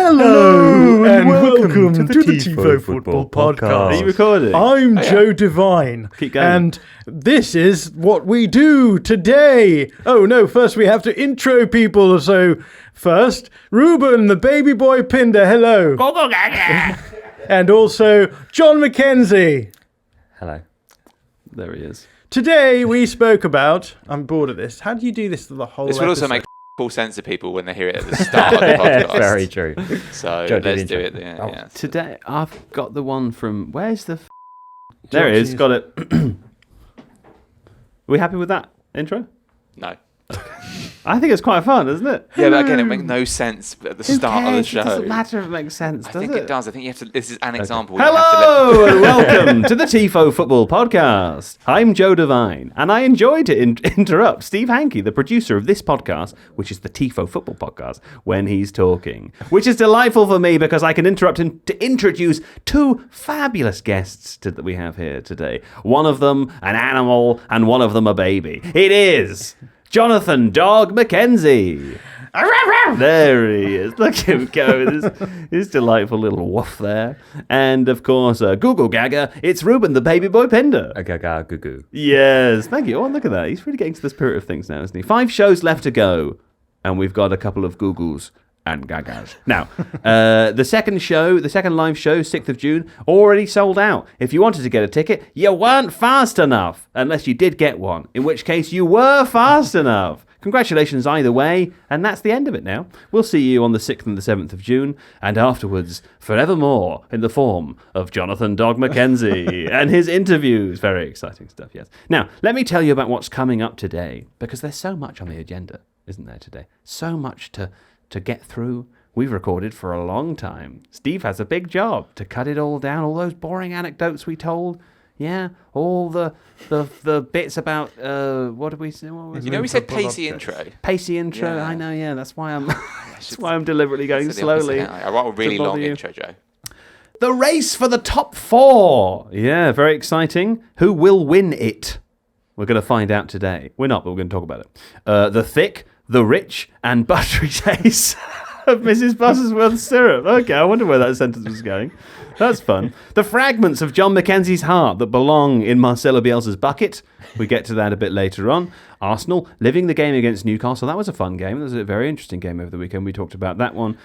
Hello and welcome to the Tifo Football Podcast. Are you recording? I'm Joe Devine. Keep going. And this is what we do today. Oh no, first we have to intro people. So first, Reuben, the baby boy Pinder, hello. Go, go, gaga. And also John Mackenzie. Hello. There he is. Today we spoke about, I'm bored of this. How do you do this to the whole This would also episode? make full sense to people when they hear it at the start of the podcast. Very true. So Joe, do let's the do intro. it. Yeah, Oh. yeah. Today, I've got the one from... Where's the... There it is. Got it. Are we happy with that intro? No. I think it's quite fun, isn't it? Yeah, but again, it makes no sense at the start of the show. It doesn't matter if it makes sense, I does think it? it does. I think you have to. This is an example. You have to Hello and welcome to the Tifo Football Podcast. I'm Joe Devine, and I enjoy to interrupt Steve Hankey, the producer of this podcast, which is the Tifo Football Podcast, when he's talking. Which is delightful for me because I can interrupt him to introduce two fabulous guests that we have here today. One of them an animal, and one of them a baby. It is Jonathan Dog Mackenzie. There he is. Look at him go with his delightful little woof there. And, of course, Google Gaga, it's Reuben, the baby boy Pinder. Gaga goo goo. Yes, thank you. Oh, look at that. He's really getting to the spirit of things now, isn't he? 5 shows left to go, and we've got a couple of Googles and Gagas. Now, the second live show, 6th of June, already sold out. If you wanted to get a ticket, you weren't fast enough, unless you did get one, in which case you were fast enough. Congratulations either way, and that's the end of it now. We'll see you on the 6th and the 7th of June, and afterwards, forevermore, in the form of Jonathan Dog Mackenzie and his interviews. Very exciting stuff, yes. Now, let me tell you about what's coming up today, because there's so much on the agenda, isn't there, today? So much to get through. We've recorded for a long time. Steve has a big job to cut it all down, all those boring anecdotes we told. Yeah, all the bits about what did we say? What was You know, we said pacey intro. Pacey intro. Yeah. I know. Yeah, that's why I'm deliberately going Said the slowly. opposite. I want a really to bother long you. intro, Joe. The race for the top 4. Yeah, very exciting. Who will win it? We're going to find out today. We're not, but we're going to talk about it. The thick, the rich, and buttery taste of Mrs. Buttersworth's syrup. Okay, I wonder where that sentence was going. That's fun. The fragments of John Mackenzie's heart that belong in Marcelo Bielsa's bucket. We get to that a bit later on. Arsenal living the game against Newcastle. That was a fun game. That was a very interesting game over the weekend. We talked about that one.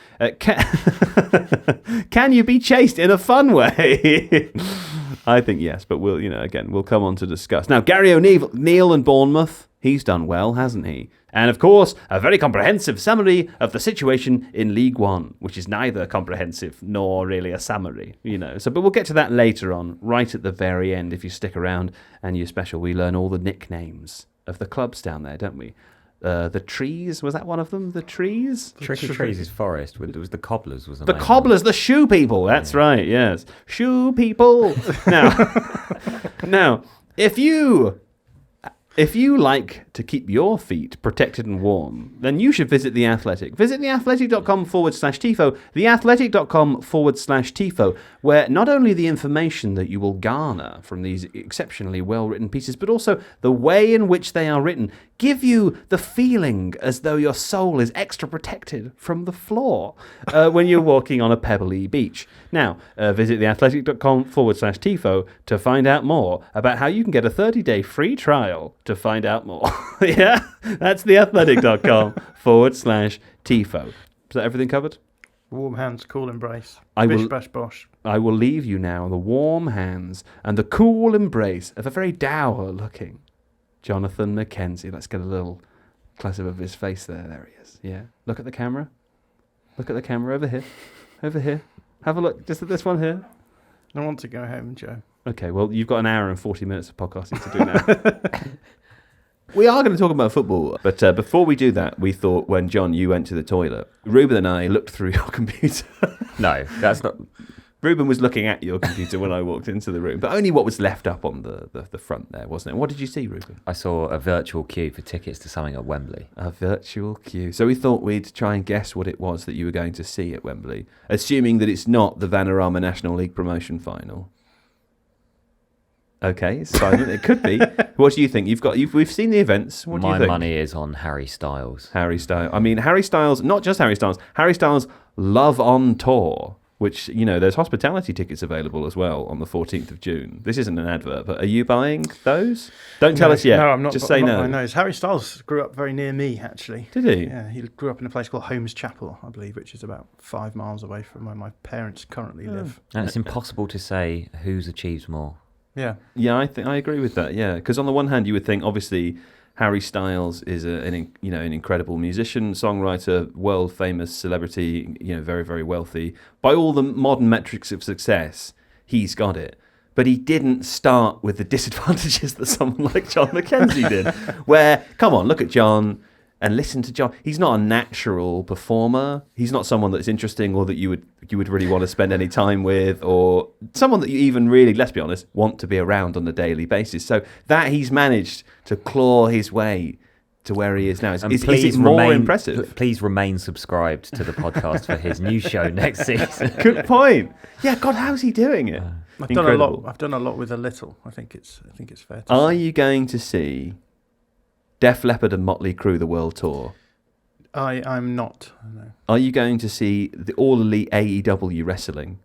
Can you be chased in a fun way? I think yes, but we'll come on to discuss. Now, Gary O'Neill and Bournemouth. He's done well, hasn't he? And, of course, a very comprehensive summary of the situation in League One, which is neither comprehensive nor really a summary, So, but we'll get to that later on, right at the very end, if you stick around and you're special. We learn all the nicknames of the clubs down there, don't we? The Trees, was that one of them? The Trees? Tricky Trees is forest. It was the Cobblers. Was The Cobblers, the Shoe People. That's right, yes. Shoe People. Now, if you like to keep your feet protected and warm, then you should visit The Athletic. Visit theathletic.com/Tifo, theathletic.com/Tifo, where not only the information that you will garner from these exceptionally well-written pieces, but also the way in which they are written give you the feeling as though your soul is extra protected from the floor when you're walking on a pebbly beach. Now, visit theathletic.com/Tifo to find out more about how you can get a 30-day free trial to find out more. Yeah, that's theathletic.com/Tifo. Is that everything covered? Warm hands, cool embrace. I Bish will- bash bosh. I will leave you now in the warm hands and the cool embrace of a very dour-looking Jonathan Mackenzie. Let's get a little close-up of his face there. There he is. Yeah. Look at the camera. Look at the camera over here. Over here. Have a look just at this one here. I want to go home, Joe. Okay, well, you've got an hour and 40 minutes of podcasting to do now. We are going to talk about football, but before we do that, we thought when, John, you went to the toilet, Reuben and I looked through your computer. No, that's not. Reuben was looking at your computer when I walked into the room, but only what was left up on the front there, wasn't it? What did you see, Reuben? I saw a virtual queue for tickets to something at Wembley. A virtual queue. So we thought we'd try and guess what it was that you were going to see at Wembley, assuming that it's not the Vanarama National League promotion final. Okay, it's silent. It could be. What do you think? We've seen the events. What do you My think? money is on Harry Styles. Harry Styles. I mean, Harry Styles, not just Harry Styles. Harry Styles Love on Tour, which, there's hospitality tickets available as well on the 14th of June. This isn't an advert, but are you buying those? Don't tell us yet. No, I'm not. Just say I'm not no. buying those. Harry Styles grew up very near me, actually. Did he? Yeah, he grew up in a place called Holmes Chapel, I believe, which is about 5 miles away from where my parents currently live. And it's impossible to say who's achieved more. Yeah. Yeah, I agree with that. Yeah, because on the one hand, you would think obviously Harry Styles is an incredible musician, songwriter, world famous celebrity. Very, very wealthy. By all the modern metrics of success, he's got it. But he didn't start with the disadvantages that someone like John Mackenzie did. Where, come on, look at John. And listen to John. He's not a natural performer. He's not someone that's interesting or that you would really want to spend any time with, or someone that you even really, let's be honest, want to be around on a daily basis. So that he's managed to claw his way to where he is now is it more impressive. Please remain subscribed to the podcast for his new show next season. Good point. Yeah, God, how's he doing it? I've done a lot. I've done a lot with a little. I think it's fair to Are say. you going to see Def Leppard and Motley Crue the World Tour? I'm not. No. Are you going to see the All Elite AEW wrestling?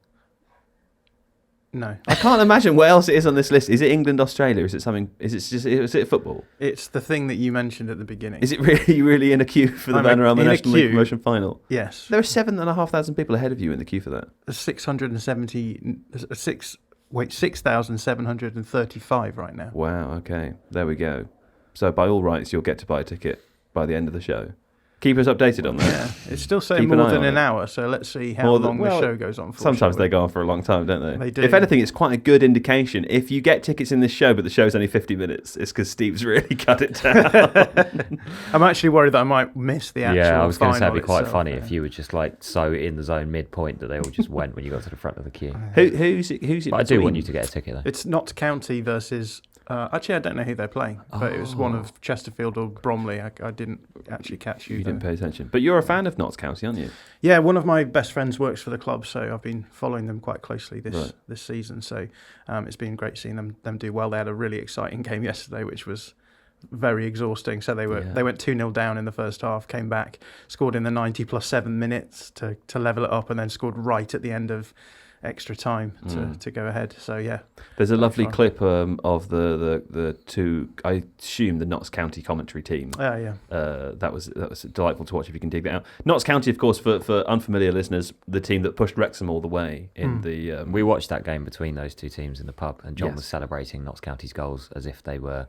No. I can't imagine what else it is on this list. Is it England, Australia? Is it something? Is it football? It's the thing that you mentioned at the beginning. Is it really in a queue for the Vanarama National League Promotion Final? Yes. There are 7,500 people ahead of you in the queue for that. 6,735 right now. Wow. Okay. There we go. So by all rights, you'll get to buy a ticket by the end of the show. Keep us updated on that. Yeah, it's still saying Keep an more eye than on an it. hour, so let's see how long the show goes on for. Sometimes they go on for a long time, don't they? They do. If anything, it's quite a good indication. If you get tickets in this show, but the show's only 50 minutes, it's because Steve's really cut it down. I'm actually worried that I might miss the actual Yeah, I was going to say it'd be final quite funny itself, if you were just like so in the zone midpoint that they all just went when you got to the front of the queue. Who's it? But I do want you to get a ticket though. It's Notts County versus. Actually, I don't know who they're playing, but it was one of Chesterfield or Bromley. I didn't actually catch who. You didn't pay attention. But you're a fan of Notts County, aren't you? Yeah, one of my best friends works for the club, so I've been following them quite closely this season. So it's been great seeing them do well. They had a really exciting game yesterday, which was very exhausting. So they went 2-0 down in the first half, came back, scored in the 90 plus 7 minutes to level it up, and then scored right at the end of extra time to go ahead. So yeah, there's a lovely clip of the two, I assume the Notts County commentary team. That was delightful to watch if you can dig that out. Notts County, of course, for unfamiliar listeners, the team that pushed Wrexham all the way in the. We watched that game between those two teams in the pub, and John was celebrating Notts County's goals as if they were.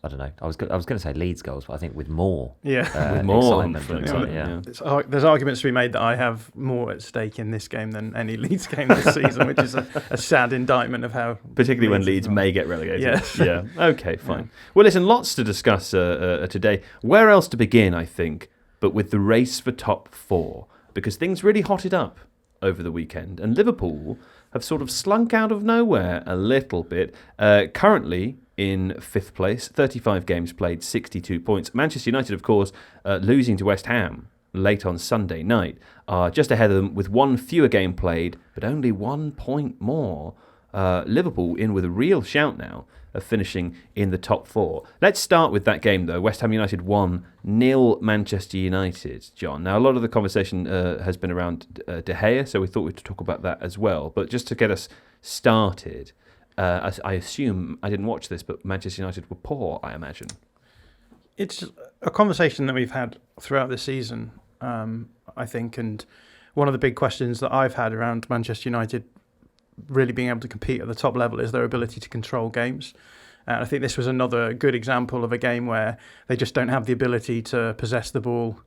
I don't know. I was going to say Leeds goals, but I think with more. With more excitement. There's arguments to be made that I have more at stake in this game than any Leeds game this season, which is a sad indictment of how. Particularly when Leeds may get relegated. Yes. Yeah. Okay, fine. Yeah. Well, listen, lots to discuss today. Where else to begin, I think, but with the race for top 4, because things really hotted up over the weekend, and Liverpool have sort of slunk out of nowhere a little bit. Currently in 5th place, 35 games played, 62 points. Manchester United, of course, losing to West Ham late on Sunday night, are just ahead of them with 1 fewer game played, but only 1 point more. Liverpool in with a real shout now of finishing in the top 4. Let's start with that game, though. West Ham United 1-0 Manchester United, John. Now, a lot of the conversation has been around De Gea, so we thought we'd talk about that as well. But just to get us started, I assume, I didn't watch this, but Manchester United were poor, I imagine. It's a conversation that we've had throughout the season, I think, and one of the big questions that I've had around Manchester United really being able to compete at the top level is their ability to control games. And I think this was another good example of a game where they just don't have the ability to possess the ball,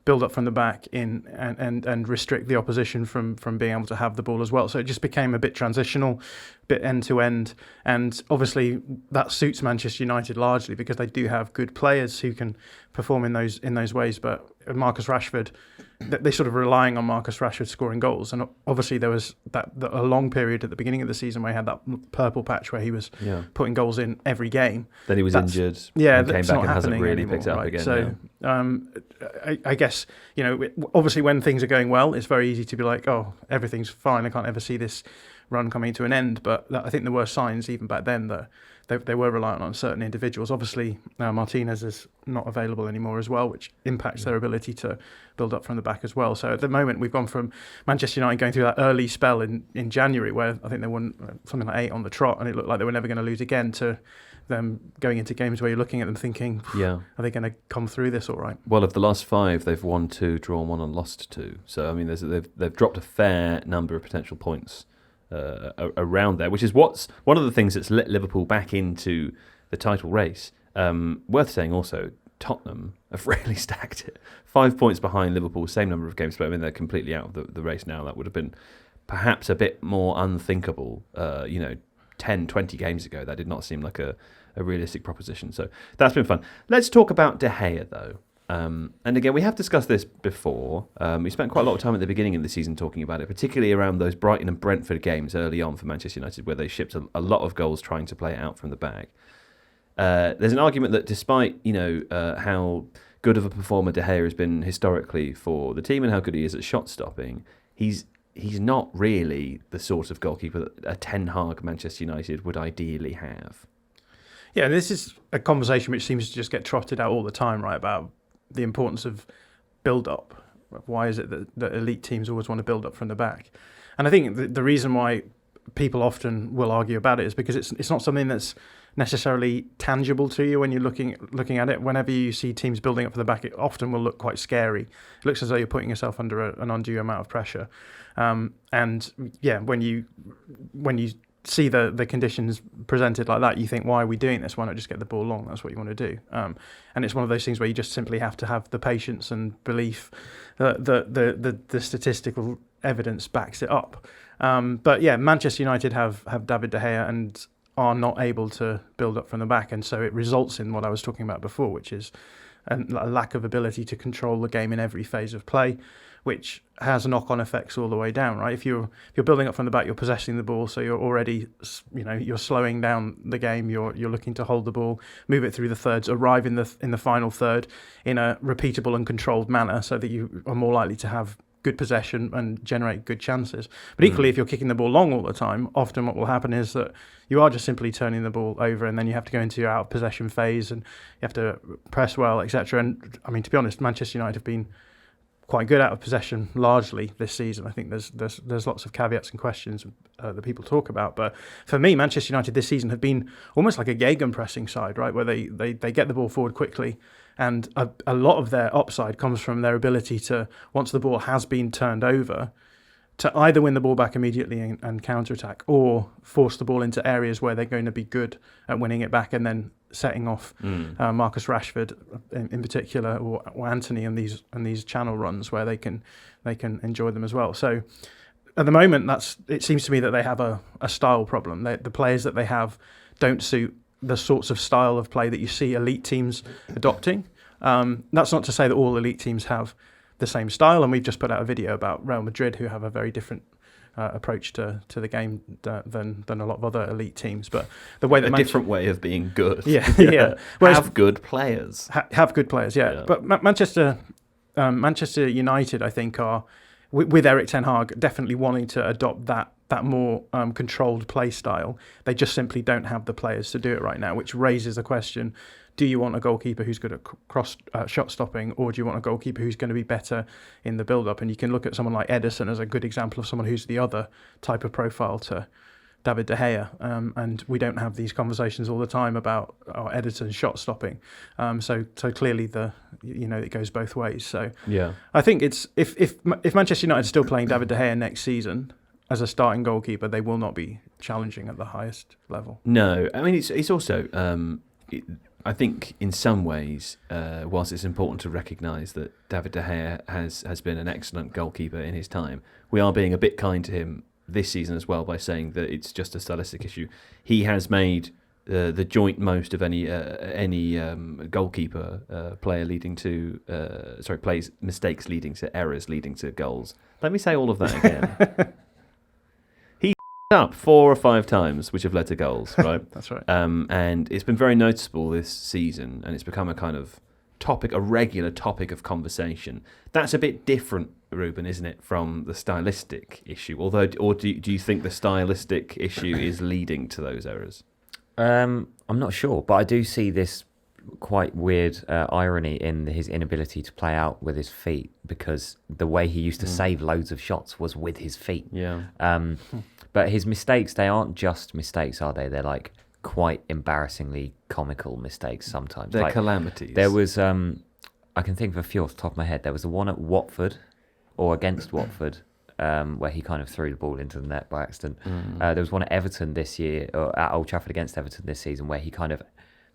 build up from the back and restrict the opposition from being able to have the ball as well. So it just became a bit transitional, a bit end to end. And obviously that suits Manchester United largely because they do have good players who can perform in those ways. But Marcus Rashford, they sort of relying on Marcus Rashford scoring goals. And obviously there was a long period at the beginning of the season where he had that purple patch where he was putting goals in every game. Then he was injured. Yeah, and came back and hasn't really anymore, picked up right? again. So I guess, obviously when things are going well, it's very easy to be like, oh, everything's fine. I can't ever see this run coming to an end. But I think there were signs even back then that they were reliant on certain individuals. Obviously, Martinez is not available anymore as well, which impacts their ability to build up from the back as well. So at the moment, we've gone from Manchester United going through that early spell in January, where I think they won something like 8 on the trot, and it looked like they were never going to lose again, to them going into games where you're looking at them thinking, are they going to come through this all right? Well, of the last 5, they've won 2, drawn 1, and lost 2. So I mean, they've dropped a fair number of potential points around there, which is what's one of the things that's let Liverpool back into the title race. Worth saying also, Tottenham have really stacked it. 5 points behind Liverpool, same number of games, but I mean, they're completely out of the race now. That would have been perhaps a bit more unthinkable, 10, 20 games ago. That did not seem like a realistic proposition. So that's been fun. Let's talk about De Gea, though. And again, we have discussed this before. We spent quite a lot of time at the beginning of the season talking about it, particularly around those Brighton and Brentford games early on for Manchester United, where they shipped a lot of goals trying to play it out from the back. There's an argument that despite how good of a performer De Gea has been historically for the team and how good he is at shot stopping, he's not really the sort of goalkeeper that a Ten Hag Manchester United would ideally have. Yeah, this is a conversation which seems to just get trotted out all the time, right, about the importance of build-up. Why is it that elite teams always want to build up from the back? And I think the reason why people often will argue about it is because it's not something that's necessarily tangible to you when you're looking at it. Whenever you see teams building up from the back, it often will look quite scary. It looks as though you're putting yourself under an undue amount of pressure. And yeah, when you see the conditions presented like that, you think, why are we doing this? Why not just get the ball long? That's what you want to do. And it's one of those things where you just simply have to have the patience and belief that the statistical evidence backs it up. But yeah, Manchester United have David De Gea and are not able to build up from the back, and so it results in what I was talking about before, which is a lack of ability to control the game in every phase of play, which has knock-on effects all the way down, right? If you're building up from the back, you're possessing the ball, so you're already, you're slowing down the game. You're looking to hold the ball, move it through the thirds, arrive in the final third in a repeatable and controlled manner, so that you are more likely to have good possession and generate good chances. But equally, if you're kicking the ball long all the time, often what will happen is that you are just simply turning the ball over, and then you have to go into your out of possession phase, and you have to press well, etc. And I mean, to be honest, Manchester United have been quite good out of possession largely this season. I think there's lots of caveats and questions that people talk about, but for me, Manchester United this season have been almost like a gegenpressing side, right, where they get the ball forward quickly, and a lot of their upside comes from their ability to, once the ball has been turned over, to either win the ball back immediately and counter-attack, or force the ball into areas where they're going to be good at winning it back and then setting off Marcus Rashford in particular, or Anthony in these channel runs where they can enjoy them as well. So at the moment, it seems to me that they have a style problem. The players that they have don't suit the sorts of style of play that you see elite teams adopting. That's not to say that all elite teams have the same style, and we've just put out a video about Real Madrid, who have a very different approach to the game than a lot of other elite teams. But the way that different way of being good. Yeah. Have good players. Have good players, yeah. But Manchester United, I think, are with Erik ten Hag definitely wanting to adopt that more controlled play style. They just simply don't have the players to do it right now, which raises the question: do you want a goalkeeper who's good at cross shot stopping, or do you want a goalkeeper who's going to be better in the build-up? And you can look at someone like Ederson as a good example of someone who's the other type of profile to David De Gea. And we don't have these conversations all the time about Ederson's shot stopping. So clearly it goes both ways. So yeah, I think it's if Manchester United are still playing David De Gea next season as a starting goalkeeper, they will not be challenging at the highest level. No, I mean it's also. I think in some ways, whilst it's important to recognise that David De Gea has been an excellent goalkeeper in his time, we are being a bit kind to him this season as well by saying that it's just a stylistic issue. He has made the joint most of any goalkeeper player leading to plays mistakes leading to errors leading to goals. Let me say all of that again. He up 4 or 5 times, which have led to goals, right? That's right. And it's been very noticeable this season, and it's become a kind of a regular topic of conversation. That's a bit different, Reuben, isn't it, from the stylistic issue? Or do you think the stylistic issue is leading to those errors? I'm not sure, but I do see this quite weird irony in his inability to play out with his feet, because the way he used to save loads of shots was with his feet. Yeah. But his mistakes, they aren't just mistakes, are they? They're like quite embarrassingly comical mistakes sometimes. They're like, calamities. There was, I can think of a few off the top of my head. There was the one at Watford, or against Watford, where he kind of threw the ball into the net by accident. There was one at Everton this year, or at Old Trafford against Everton this season, where he kind of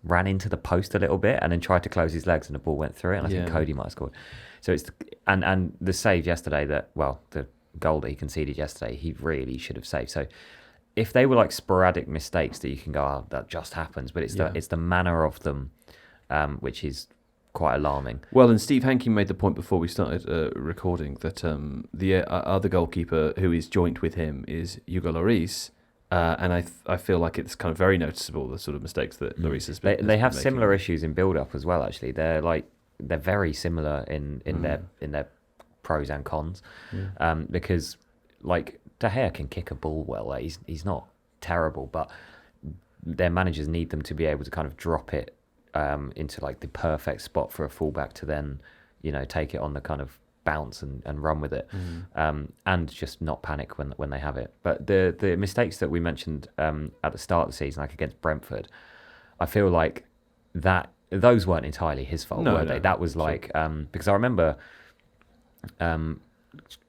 ran into the post a little bit and then tried to close his legs and the ball went through it. And I think Cody might have scored. So it's and the save yesterday the goal that he conceded yesterday, he really should have saved. So if they were like sporadic mistakes that you can go, oh, that just happens, but it's the manner of them, which is quite alarming. Well, and Steve Hankey made the point before we started recording that the other goalkeeper who is joint with him is Hugo Lloris. And I feel like it's kind of very noticeable, the sort of mistakes that Lloris has been. They have making. similar issues in build-up as well. Actually, they're very similar in their pros and cons, because like De Gea can kick a ball well. Like, he's not terrible, but their managers need them to be able to kind of drop it into like the perfect spot for a fullback to then take it on the kind of bounce and run with it, and just not panic when they have it. But the mistakes that we mentioned at the start of the season, like against Brentford, I feel like that those weren't entirely his fault, were they? That was like because I remember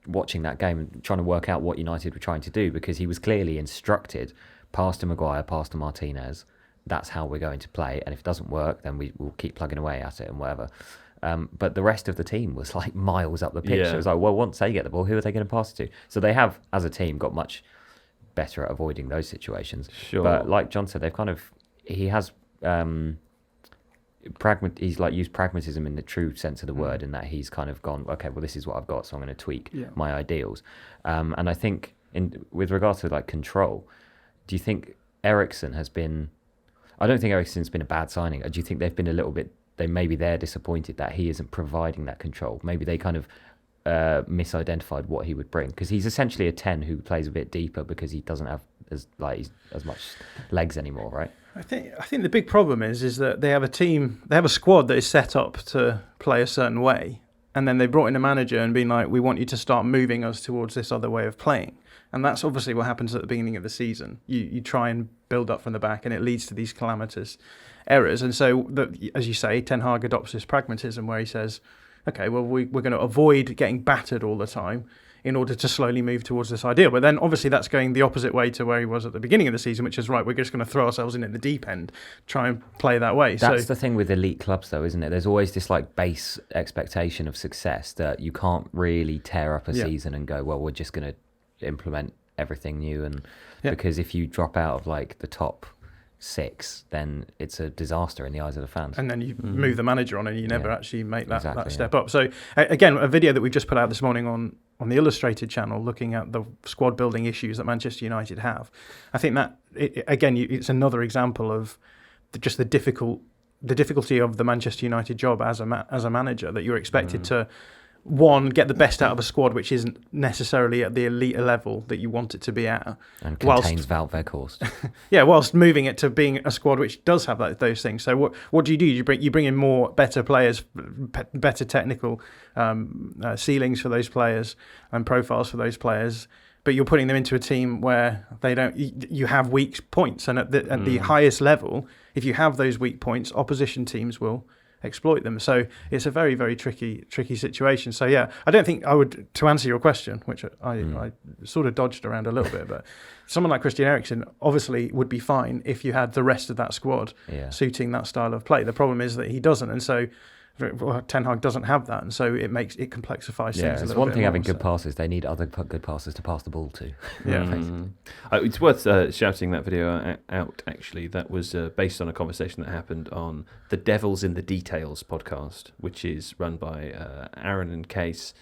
watching that game and trying to work out what United were trying to do, because he was clearly instructed, pass to Maguire, pass to Martinez, that's how we're going to play, and if it doesn't work, then we'll keep plugging away at it and whatever. But the rest of the team was like miles up the pitch. So it was like, well, once they get the ball, who are they going to pass it to? So they have, as a team, got much better at avoiding those situations. Sure. But like John said, he has he's like used pragmatism in the true sense of the word, in that he's kind of gone, okay, well, this is what I've got, so I'm going to tweak my ideals. And I think with regards to like control, do you think Eriksen has been? I don't think Eriksen's been a bad signing. Do you think they've been a little bit? They're disappointed that he isn't providing that control. Maybe they kind of misidentified what he would bring, because he's essentially a 10 who plays a bit deeper because he doesn't have as much legs anymore, right? I think the big problem is that they have a squad that is set up to play a certain way, and then they brought in a manager and been like, we want you to start moving us towards this other way of playing. And that's obviously what happens at the beginning of the season. You try and build up from the back, and it leads to these calamitous errors. And so, as you say, Ten Hag adopts this pragmatism where he says, okay, well, we're going to avoid getting battered all the time in order to slowly move towards this ideal. But then, obviously, that's going the opposite way to where he was at the beginning of the season, which is, right, we're just going to throw ourselves in at the deep end, try and play that way. That's the thing with elite clubs, though, isn't it? There's always this like base expectation of success that you can't really tear up a season and go, well, we're just going to implement everything new, and because if you drop out of like the top 6, then it's a disaster in the eyes of the fans. And then you move the manager on, and you never actually make that step up. So again, a video that we just put out this morning on the Illustrated channel, looking at the squad building issues that Manchester United have. I think that it's another example of just the difficulty of the Manchester United job as a manager, that you're expected to get the best out of a squad which isn't necessarily at the elite level that you want it to be at, and contains Wout Weghorst. Whilst moving it to being a squad which does have those things. So what do? You bring in more better players, better technical ceilings for those players and profiles for those players, but you're putting them into a team where they don't. You have weak points, and at the highest level, if you have those weak points, opposition teams will exploit them. So it's a very, very tricky situation. So I don't think I would, to answer your question, which I sort of dodged around a little bit, but someone like Christian Eriksen obviously would be fine if you had the rest of that squad suiting that style of play. The problem is that he doesn't, and so Ten Hag doesn't have that, and so it complexifies things a little bit. It's one thing having good passes; they need other good passes to pass the ball to. It's worth shouting that video out. Actually, that was based on a conversation that happened on the Devils in the Details podcast, which is run by Aaron and Case,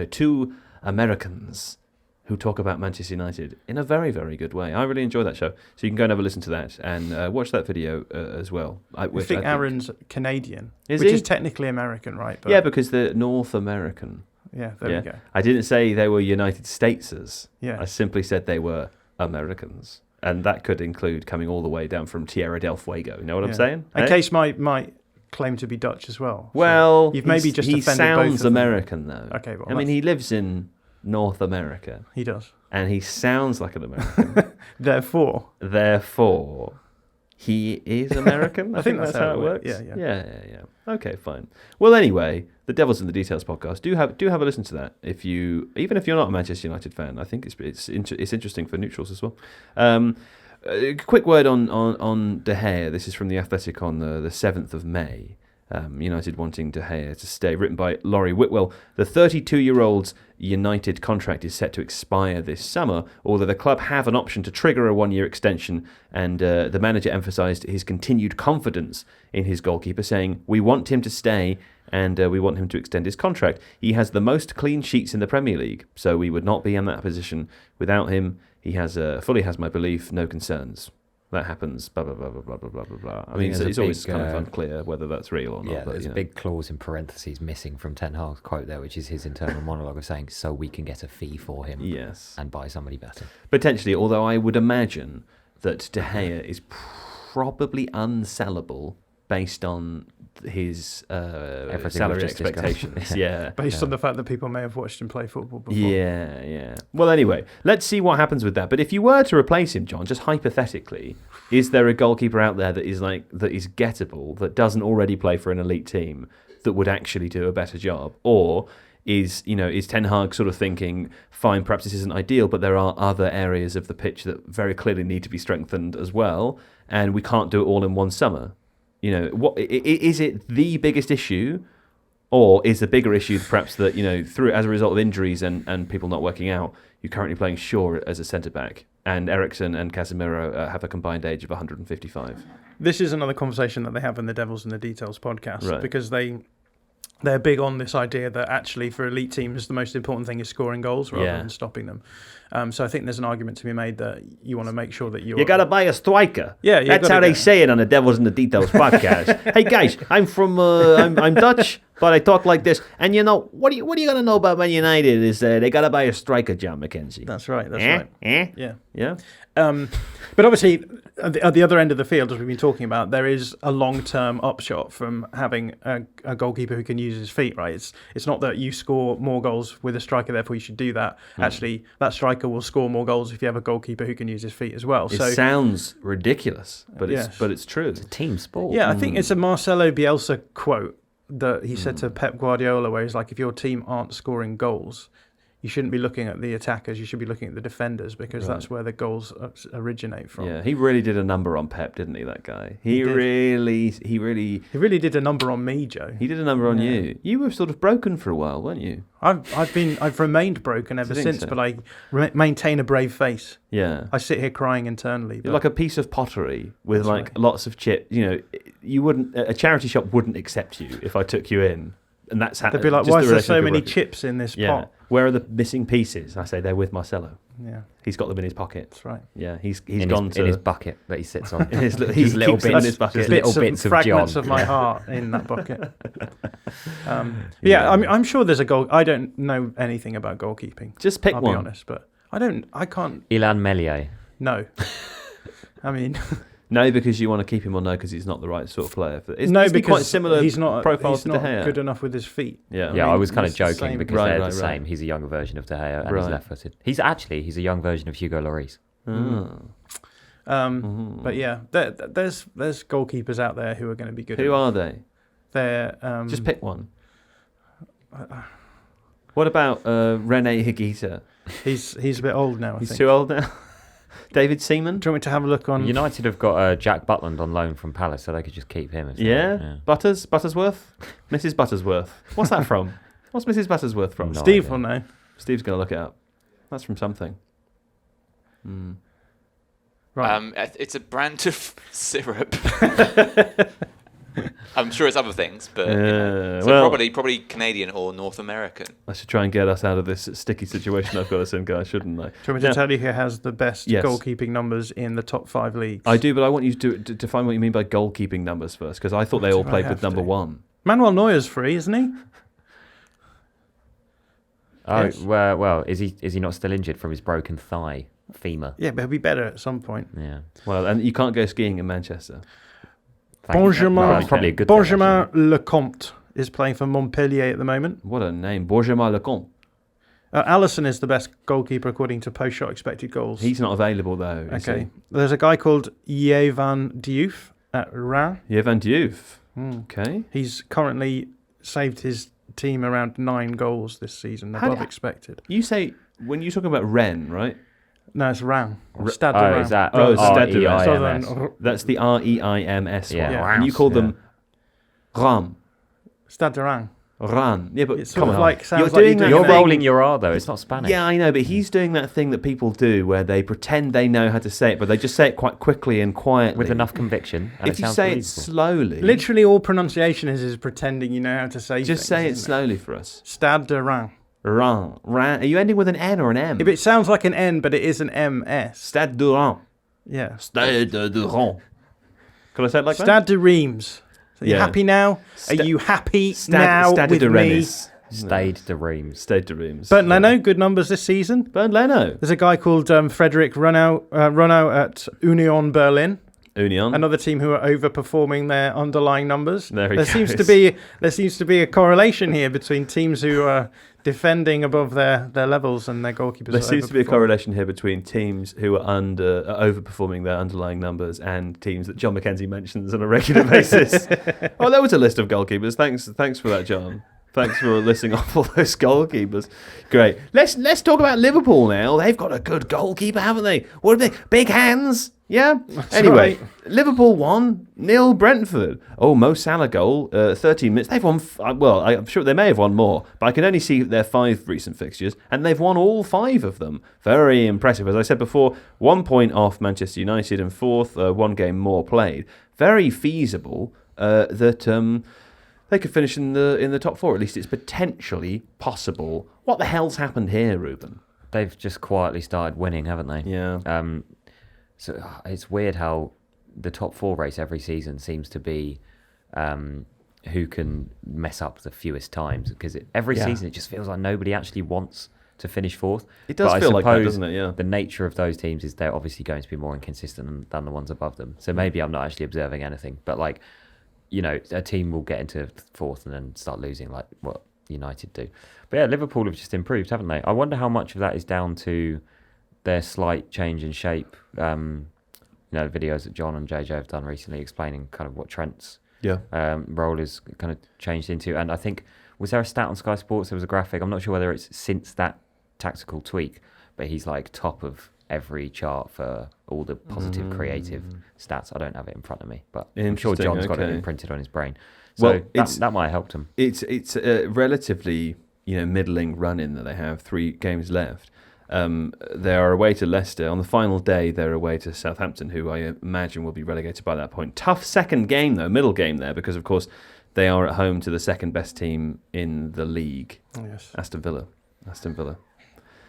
2 Americans who talk about Manchester United in a very, very good way. I really enjoy that show. So you can go and have a listen to that and watch that video as well. I think Aaron's Canadian, which is technically American, right? But because they're North American. Yeah, there we go. I didn't say they were United Statesers. Yeah. I simply said they were Americans. And that could include coming all the way down from Tierra del Fuego. You know what I'm saying? And Case might claim to be Dutch as well. Well, you've maybe just he offended both sounds of them. American, though. Okay, well, I mean, he lives in North America. He does. And he sounds like an American. Therefore, he is American. I think that's how it works. Yeah. Okay, fine. Well, anyway, the Devils in the Details podcast. Do have a listen to that. Even if you're not a Manchester United fan, I think it's interesting for neutrals as well. A quick word on De Gea. This is from the Athletic on the 7th of May. United wanting De Gea to stay. Written by Laurie Whitwell. The 32-year-old's United contract is set to expire this summer, although the club have an option to trigger a one-year extension, and the manager emphasised his continued confidence in his goalkeeper, saying, "We want him to stay and we want him to extend his contract. He has the most clean sheets in the Premier League, so we would not be in that position without him. He fully has my belief, no concerns." That happens, blah, blah, blah, blah, blah, blah, blah, blah. I mean, it's always kind of unclear whether that's real or not. Yeah, there's a big clause in parentheses missing from Ten Hag's quote there, which is his internal monologue of saying, so we can get a fee for him and buy somebody better. Potentially, although I would imagine that De Gea is probably unsellable based on his salary expectations. Based on the fact that people may have watched him play football before. Yeah. Well, anyway, let's see what happens with that. But if you were to replace him, John, just hypothetically, is there a goalkeeper out there that is gettable, that doesn't already play for an elite team, that would actually do a better job? Or is Ten Hag sort of thinking, fine, perhaps this isn't ideal, but there are other areas of the pitch that very clearly need to be strengthened as well, and we can't do it all in one summer? What is it the biggest issue, or is the bigger issue perhaps that as a result of injuries and people not working out, you're currently playing Shaw as a centre back, and Eriksen and Casemiro have a combined age of 155. This is another conversation that they have in the Devils in the Details podcast, right, because they're big on this idea that actually for elite teams the most important thing is scoring goals rather than stopping them. So I think there's an argument to be made that you want to make sure that you got to buy a striker. Yeah, that's how they say it on the Devils in the Details podcast. Hey guys, I'm from I'm Dutch, but I talk like this. And what are you going to know about Man United is they got to buy a striker, John Mackenzie. That's right. Yeah. Yeah. But obviously, at the other end of the field, as we've been talking about, there is a long-term upshot from having a goalkeeper who can use his feet, right? It's not that you score more goals with a striker, therefore you should do that. Actually, that striker will score more goals if you have a goalkeeper who can use his feet as well. It sounds ridiculous, but it's true. It's a team sport. Yeah, I think it's a Marcelo Bielsa quote that he said to Pep Guardiola, where he's like, if your team aren't scoring goals, you shouldn't be looking at the attackers, you should be looking at the defenders, because that's where the goals originate from. Yeah, he really did a number on Pep, didn't he, that guy? He really did a number on me, Joe. He did a number on you. You were sort of broken for a while, weren't you? I've remained broken ever since, so? But I maintain a brave face. Yeah. I sit here crying internally. You're like a piece of pottery with lots of chips. A charity shop wouldn't accept you if I took you in. And that's how they'd be like, why is there so many chips in this pot? Where are the missing pieces? I say they're with Marcelo. Yeah, he's got them in his pocket. That's right. Yeah, he's in his bucket that he sits on. His little bits in his bucket. Little bits of fragments John. of my heart in that bucket. I'm sure there's a goal. I don't know anything about goalkeeping. Just pick one. I'll be honest, but I can't. Ilan Melier. No. I mean. No, because you want to keep him on. No, because he's not the right sort of player. Because quite similar. He's not profiles to De Gea. Good enough with his feet. Yeah, I was kind of joking because they're the right. same. He's a younger version of De Gea and he's left-footed. He's a young version of Hugo Lloris. But yeah, there's goalkeepers out there who are going to be good. Who are they? They're just pick one. What about Rene Higuita? He's a bit old now. I think he's too old now. David Seaman? Do you want me to have a look on... United have got Jack Butland on loan from Palace, so they could just keep him. Yeah? Buttersworth? Mrs. Buttersworth. What's that from? What's Mrs. Buttersworth from? No Steve will know. Steve's going to look it up. That's from something. Right. It's a brand of syrup. I'm sure it's other things, but probably Canadian or North American. I should try and get us out of this sticky situation I've got us in, guys, shouldn't I? Do you want me to tell you who has the best goalkeeping numbers in the top 5 leagues? I do, but I want you to define what you mean by goalkeeping numbers first, because I thought they all played with number 1. Manuel Neuer's free, isn't he? Oh, yes. Well, is he not still injured from his broken thigh? femur. Yeah, but he'll be better at some point. Yeah. Well, and you can't go skiing in Manchester. Benjamin, that's probably a good thing, Benjamin Lecomte is playing for Montpellier at the moment. What a name. Benjamin Lecomte. Alisson is the best goalkeeper according to post-shot expected goals. He's not available, though. Okay. There's a guy called Yevan Diouf at Reims. Yevan Diouf. Okay. He's currently saved his team around 9 goals this season, above expected. You say, when you're talking about Rennes, right? No, it's Reims. Stade de Oh, Reims. is that? Oh, Stade de Reims. Southern That's the REIMS one. Yeah. And you call them Ram. Stade de Reims. Ran. Yeah, but It's sort come of on. like sounds You're like doing that You're thing- rolling your R though. It's not Spanish. Yeah, I know, but he's doing that thing that people do where they pretend they know how to say it, but they just say it quite quickly and quietly. With enough conviction. And If it you sounds say it believable. slowly, Literally all pronunciation is pretending you know how to say just things, say it isn't slowly for us. Stade de Reims. Ran. Ran. Are you ending with an N or an M? If it sounds like an N, but it is an MS. Stade de Reims. Yeah. Stade de Reims. Can I say it like that? Stade de Reims. Are you Yeah. happy now? Are you happy now Stade with de me? Rennes. Stayed to Reims. Stade de Reims. Bernd Leno, good numbers this season. Bernd Leno. There's a guy called Frederick Runau at Union Berlin. Union. Another team who are overperforming their underlying numbers. There seems to be a correlation here between teams who are defending above their levels and their goalkeepers. There are seems to be a overperforming. correlation here between teams who are overperforming their underlying numbers and teams that John Mackenzie mentions on a regular basis. Oh, there was a list of goalkeepers. Thanks for that, John. Thanks for listing off all those goalkeepers. Great. Let's talk about Liverpool now. They've got a good goalkeeper, haven't they? What are they? Big hands. Yeah. Anyway, right. Liverpool 1-0 Brentford. Oh, Mo Salah goal. 13 minutes. They've won. Well, I'm sure they may have won more, but I can only see their 5 recent fixtures, and they've won all 5 of them. Very impressive. As I said before, 1 point off Manchester United in 4th. 1 game more played. Very feasible that. They could finish in the top 4. At least it's potentially possible. What the hell's happened here, Reuben? They've just quietly started winning, haven't they? Yeah. So it's weird how the top 4 race every season seems to be who can mess up the fewest times. Because every season it just feels like nobody actually wants to finish 4th. It does feel like that, doesn't it? Yeah. The nature of those teams is they're obviously going to be more inconsistent than the ones above them. So maybe I'm not actually observing anything, but like, you know, a team will get into 4th and then start losing like what United do. But yeah, Liverpool have just improved, haven't they? I wonder how much of that is down to their slight change in shape. You know, videos that John and JJ have done recently explaining kind of what Trent's role is kind of changed into. And I think, was there a stat on Sky Sports? There was a graphic. I'm not sure whether it's since that tactical tweak, but he's like top of every chart for all the positive creative stats. I don't have it in front of me, but I'm sure John's got it imprinted on his brain. So well, that might have helped him. It's a relatively middling run-in that they have. 3 games left. They are away to Leicester. On the final day, they're away to Southampton, who I imagine will be relegated by that point. Tough second game, though, middle game there, because, of course, they are at home to the second best team in the league, Aston Villa.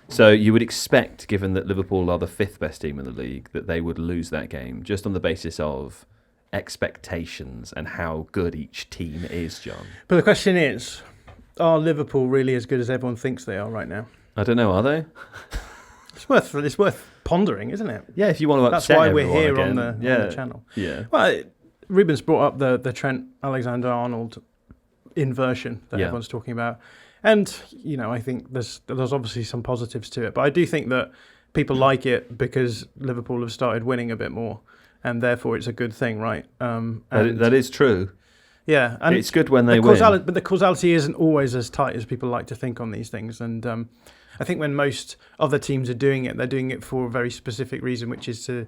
So you would expect, given that Liverpool are the 5th best team in the league, that they would lose that game just on the basis of expectations and how good each team is, John. But the question is, are Liverpool really as good as everyone thinks they are right now? I don't know, are they? It's worth pondering, isn't it? Yeah, if you want to That's upset why we're everyone here again. on the channel. Yeah. Well, Reuben's brought up the Trent Alexander-Arnold inversion that everyone's talking about. And, I think there's obviously some positives to it. But I do think that people like it because Liverpool have started winning a bit more. And therefore it's a good thing, right? That is true. Yeah. And it's good when they win. But the causality isn't always as tight as people like to think on these things. And I think when most other teams are doing it, they're doing it for a very specific reason, which is to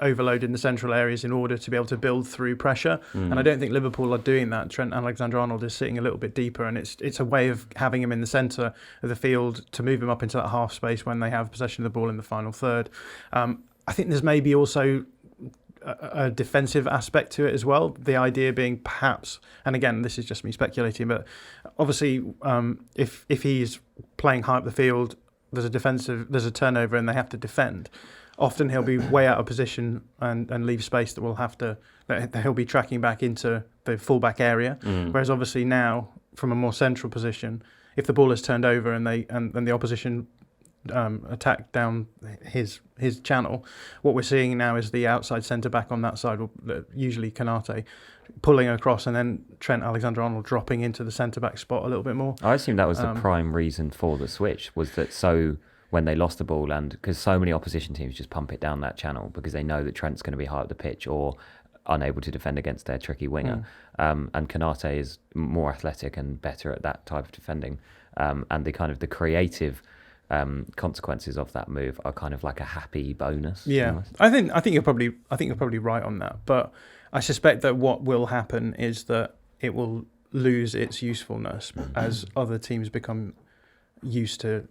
overload in the central areas in order to be able to build through pressure. And I don't think Liverpool are doing that. Trent Alexander-Arnold is sitting a little bit deeper, and it's a way of having him in the centre of the field to move him up into that half space when they have possession of the ball in the final third. I think there's maybe also a defensive aspect to it as well. The idea being perhaps, and again, this is just me speculating, but obviously, if he's playing high up the field, there's a turnover, and they have to defend. Often he'll be way out of position and leave space that he'll be tracking back into the fullback area. Whereas obviously now, from a more central position, if the ball is turned over and the opposition attack down his channel. What we're seeing now is the outside centre back on that side, usually Konate, pulling across, and then Trent Alexander-Arnold dropping into the centre back spot a little bit more. I assume that was the prime reason for the switch, was that when they lost the ball, and because so many opposition teams just pump it down that channel because they know that Trent's going to be high up the pitch or unable to defend against their tricky winger. And Konate is more athletic and better at that type of defending. And the creative consequences of that move are kind of like a happy bonus. Yeah, almost. I think you're probably right on that. But I suspect that what will happen is that it will lose its usefulness as other teams become used to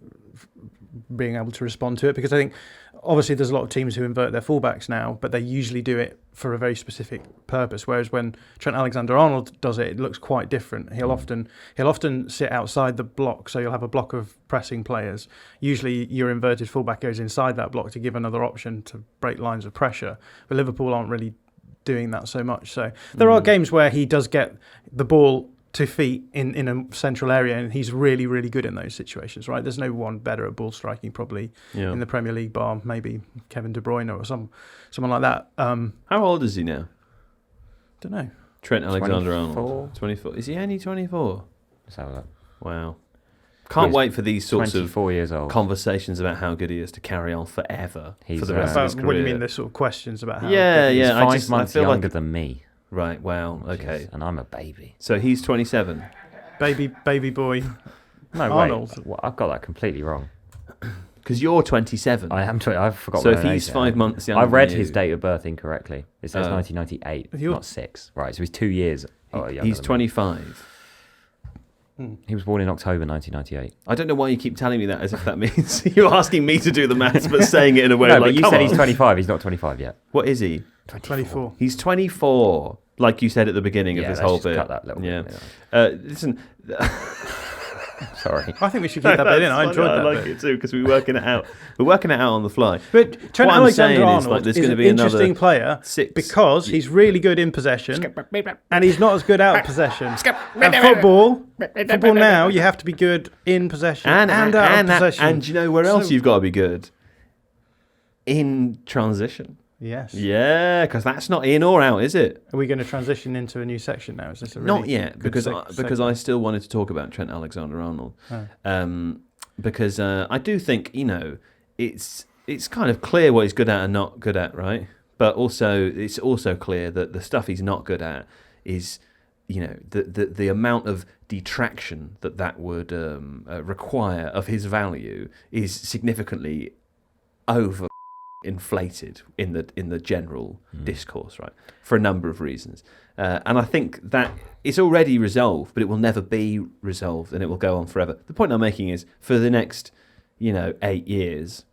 being able to respond to it, because I think obviously there's a lot of teams who invert their fullbacks now, but they usually do it for a very specific purpose, whereas when Trent Alexander-Arnold does it, it looks quite different. He'll often sit outside the block, so you'll have a block of pressing players. Usually your inverted fullback goes inside that block to give another option to break lines of pressure, but Liverpool aren't really doing that so much. So there are games where he does get the ball to feet in a central area, and he's really, really good in those situations, right? There's no one better at ball striking probably in the Premier League, bar maybe Kevin De Bruyne or someone like that. How old is he now? Don't know. Trent Alexander-Arnold. 24. Is he only 24? Let's have a look. Wow. Can't wait for these sorts of 24 years old. Conversations about how good he is to carry on forever for the rest of his career. What do you mean, the sort of questions about how good he's he is? 5 months younger than me. Right, wow, okay. And I'm a baby. So he's 27. Baby boy. No, Arnold. Wait. I've got that completely wrong. Because you're 27. I am. I forgot. So if he's 5 months younger, I read than his you. date of birth incorrectly. It says 1998, not 6. Right, so he's 2 years. He's 25. He was born in October 1998. I don't know why you keep telling me that as if that means you're asking me to do the maths, but saying it in a way no, like, but you said he's 25. He's not 25 yet. What is he? 24. He's 24, like you said at the beginning of this whole bit. Cut that little bit. Listen. Sorry. I think we should keep that bit in. I enjoyed that. I like it too because we're working it out. We're working it out on the fly. But Trent Alexander-Arnold is an interesting player because he's really good in possession and he's not as good out of possession. And football now, you have to be good in possession and out of possession. And you know where else you've got to be good? In transition. Yes. Yeah, because that's not in or out, is it? Are we going to transition into a new section now? Is this a not yet? Because I still wanted to talk about Trent Alexander-Arnold. Because I do think it's kind of clear what he's good at and not good at, right? But also it's also clear that the stuff he's not good at is the amount of detraction that would require of his value is significantly over inflated in the general discourse, right? For a number of reasons, and I think that it's already resolved, but it will never be resolved, and it will go on forever. The point I'm making is, for the next 8 years,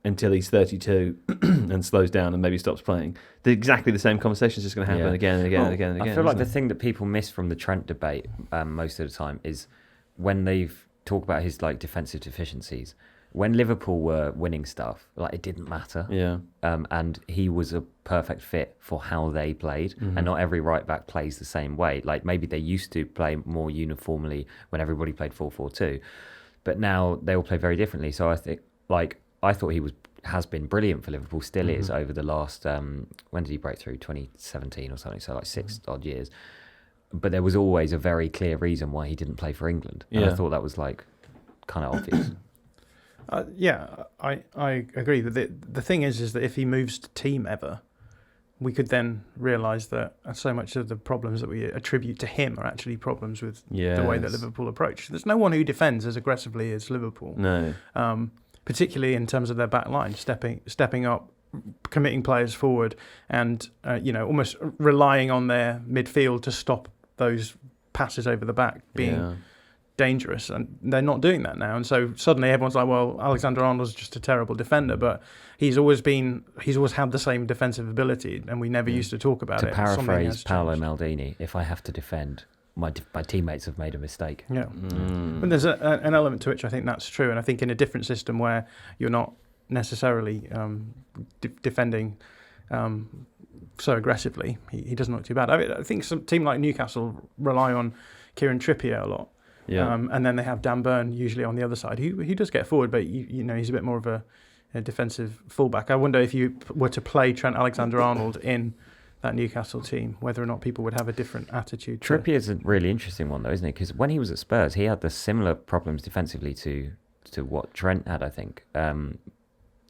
until he's 32 and slows down and maybe stops playing, exactly the same conversation is just going to happen again and again and again and again. I feel like the thing that people miss from the Trent debate most of the time is when they've talked about his defensive deficiencies. When Liverpool were winning stuff, it didn't matter. Yeah. And he was a perfect fit for how they played. Mm-hmm. And not every right back plays the same way. Maybe they used to play more uniformly when everybody played 4-4-2, but now they all play very differently. So I think, I thought he has been brilliant for Liverpool, still is over the last. When did he break through? 2017 or something. So 6 odd years. But there was always a very clear reason why he didn't play for England. And I thought that was kind of obvious. I agree. The thing is that if he moves to team ever, we could then realise that so much of the problems that we attribute to him are actually problems with the way that Liverpool approach. There's no one who defends as aggressively as Liverpool. No. Particularly in terms of their back line, stepping up, committing players forward, and almost relying on their midfield to stop those passes over the back being dangerous, and they're not doing that now. And so suddenly everyone's like, well, Alexander-Arnold's just a terrible defender, but he's always had the same defensive ability, and we never used to talk about it. To paraphrase Paolo Maldini, if I have to defend, my teammates have made a mistake. Yeah. But there's an element to which I think that's true, and I think in a different system where you're not necessarily defending so aggressively, he doesn't look too bad. I think some team like Newcastle rely on Kieran Trippier a lot. Yeah. And then they have Dan Burn usually on the other side. He does get forward, but you know he's a bit more of a defensive fullback. I wonder if you were to play Trent Alexander-Arnold in that Newcastle team, whether or not people would have a different attitude. Trippier's a really interesting one, though, isn't he? Because when he was at Spurs, he had the similar problems defensively to what Trent had, I think, in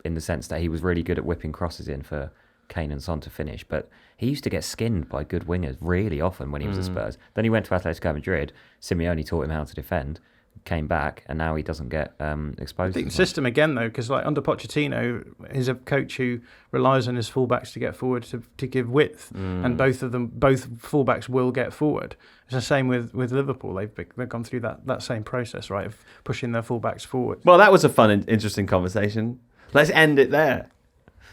the sense that he was really good at whipping crosses in for Kane and Son to finish, but he used to get skinned by good wingers really often when he was at Spurs. Then he went to Atletico Madrid. Simeone taught him how to defend, came back, and now he doesn't get exposed. I think the system again, though, because like under Pochettino, he's a coach who relies on his fullbacks to get forward to give width, and both fullbacks will get forward. It's the same with Liverpool. They've gone through that same process, right, of pushing their fullbacks forward. Well, that was a fun and interesting conversation. Let's end it there.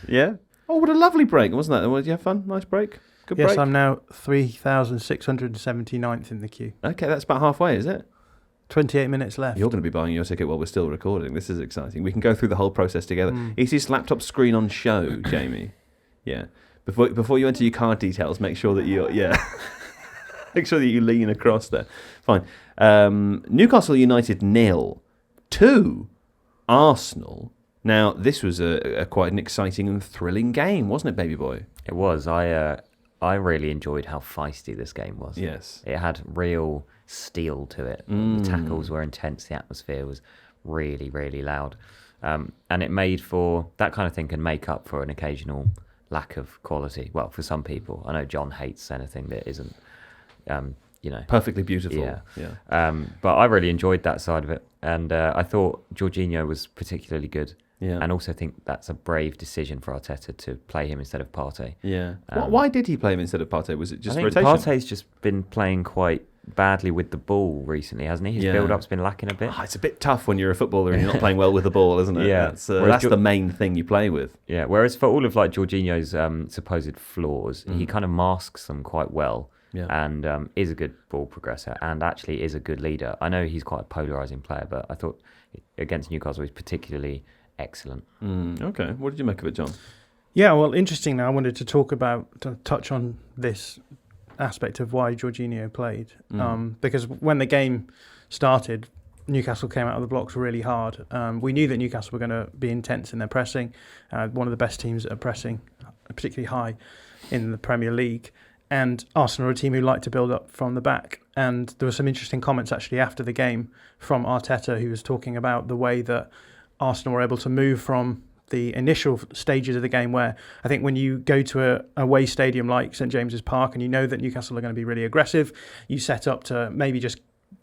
Yeah. Oh, what a lovely break, wasn't that? Did you have fun? Nice break? Good break? Yes, I'm now 3,679th in the queue. Okay, that's about halfway, is it? 28 minutes left. You're going to be buying your ticket while we're still recording. This is exciting. We can go through the whole process together. Is this laptop screen on show, Jamie? Yeah. Before you enter your card details, make sure that make sure that you lean across there. Fine. Newcastle United 0-2 Arsenal. Now, this was a quite an exciting and thrilling game, wasn't it, baby boy? It was. I really enjoyed how feisty this game was. Yes. It had real steel to it. The tackles were intense. The atmosphere was really, really loud. And it made for... That kind of thing can make up for an occasional lack of quality. Well, for some people. I know John hates anything that isn't, Perfectly beautiful. Yeah. But I really enjoyed that side of it. And I thought Jorginho was particularly good. Yeah. And also think that's a brave decision for Arteta to play him instead of Partey. Yeah. Why did he play him instead of Partey? Was it just I think rotation? Partey's just been playing quite badly with the ball recently, hasn't he? His build-up's been lacking a bit. It's a bit tough when you're a footballer and you're not playing well with the ball, isn't it? Yeah. That's the main thing you play with. Yeah, whereas for all of like Jorginho's supposed flaws, he kind of masks them quite well. Yeah. And is a good ball progressor and actually is a good leader. I know he's quite a polarising player, but I thought against Newcastle he's particularly excellent. Okay. What did you make of it, John? Yeah, well, interesting now. I wanted to touch on this aspect of why Jorginho played. Because when the game started, Newcastle came out of the blocks really hard. We knew that Newcastle were going to be intense in their pressing. One of the best teams at pressing, particularly high in the Premier League. And Arsenal are a team who like to build up from the back. And there were some interesting comments actually after the game from Arteta, who was talking about the way that Arsenal were able to move from the initial stages of the game, where I think when you go to a away stadium like St James's Park and you know that Newcastle are going to be really aggressive, you set up to maybe just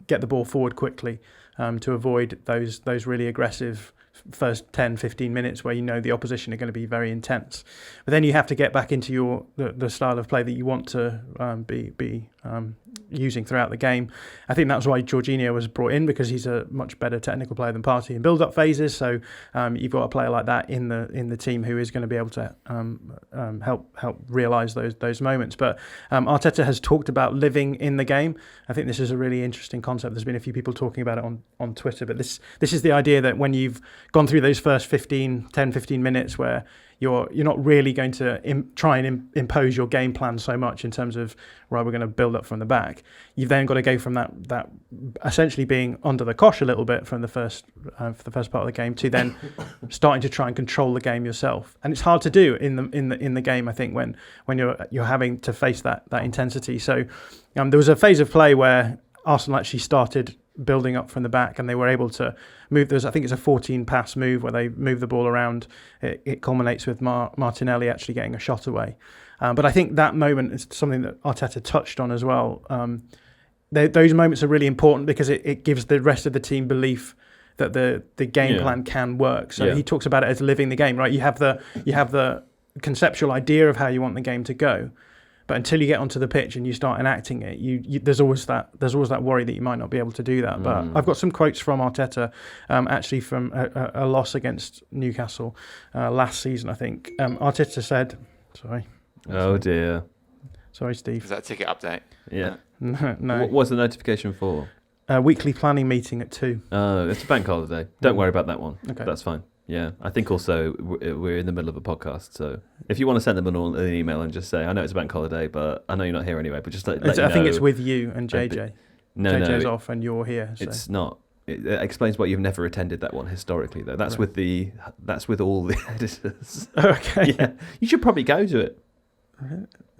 get the ball forward quickly to avoid those really aggressive first 10, 15 minutes where you know the opposition are going to be very intense. But then you have to get back into the style of play that you want to be using throughout the game. I think that's why Jorginho was brought in, because he's a much better technical player than Partey in build-up phases. So you've got a player like that in the team who is going to be able to help realise those moments. But Arteta has talked about living in the game. I think this is a really interesting concept. There's been a few people talking about it on Twitter, but this is the idea that when you've gone through those first 10, 15 minutes where you're not really going to try and impose your game plan so much in terms of, right, we're going to build up from the back. You've then got to go from that essentially being under the cosh a little bit from the first part of the game to then starting to try and control the game yourself. And it's hard to do in the game, I think, when you're having to face that intensity. So there was a phase of play where Arsenal actually started building up from the back, and they were able to move. I think it's a 14-pass move where they move the ball around. It culminates with Martinelli actually getting a shot away. But I think that moment is something that Arteta touched on as well. Those moments are really important because it gives the rest of the team belief that the game plan can work. So he talks about it as living the game, right? You have the conceptual idea of how you want the game to go. But until you get onto the pitch and you start enacting it, there's always that worry that you might not be able to do that. But I've got some quotes from Arteta, actually from a loss against Newcastle last season, I think. Arteta said, sorry. Oh dear. Sorry, Steve. Is that a ticket update? Yeah. No. What was the notification for? Weekly planning meeting at 2. It's a bank holiday. Don't worry about that one. Okay. That's fine. Yeah, I think also we're in the middle of a podcast, so if you want to send them an email and just say, I know it's a bank holiday, but I know you're not here anyway, but just let you know. I think it's with you and JJ. JJ's off and you're here. So. It's not. It explains why you've never attended that one historically, though. That's with all the editors. Okay. Yeah, you should probably go to it.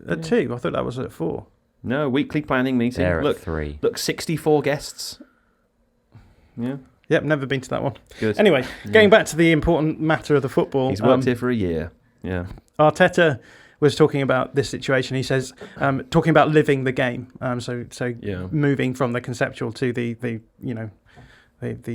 At 2, I thought that was at 4. No, weekly planning meeting. They're Look, at 3. Look, 64 guests. Yeah. Yep, never been to that one. Good. Anyway, going back to the important matter of the football. He's worked here for a year. Yeah. Arteta was talking about this situation. He says, talking about living the game. So moving from the conceptual to the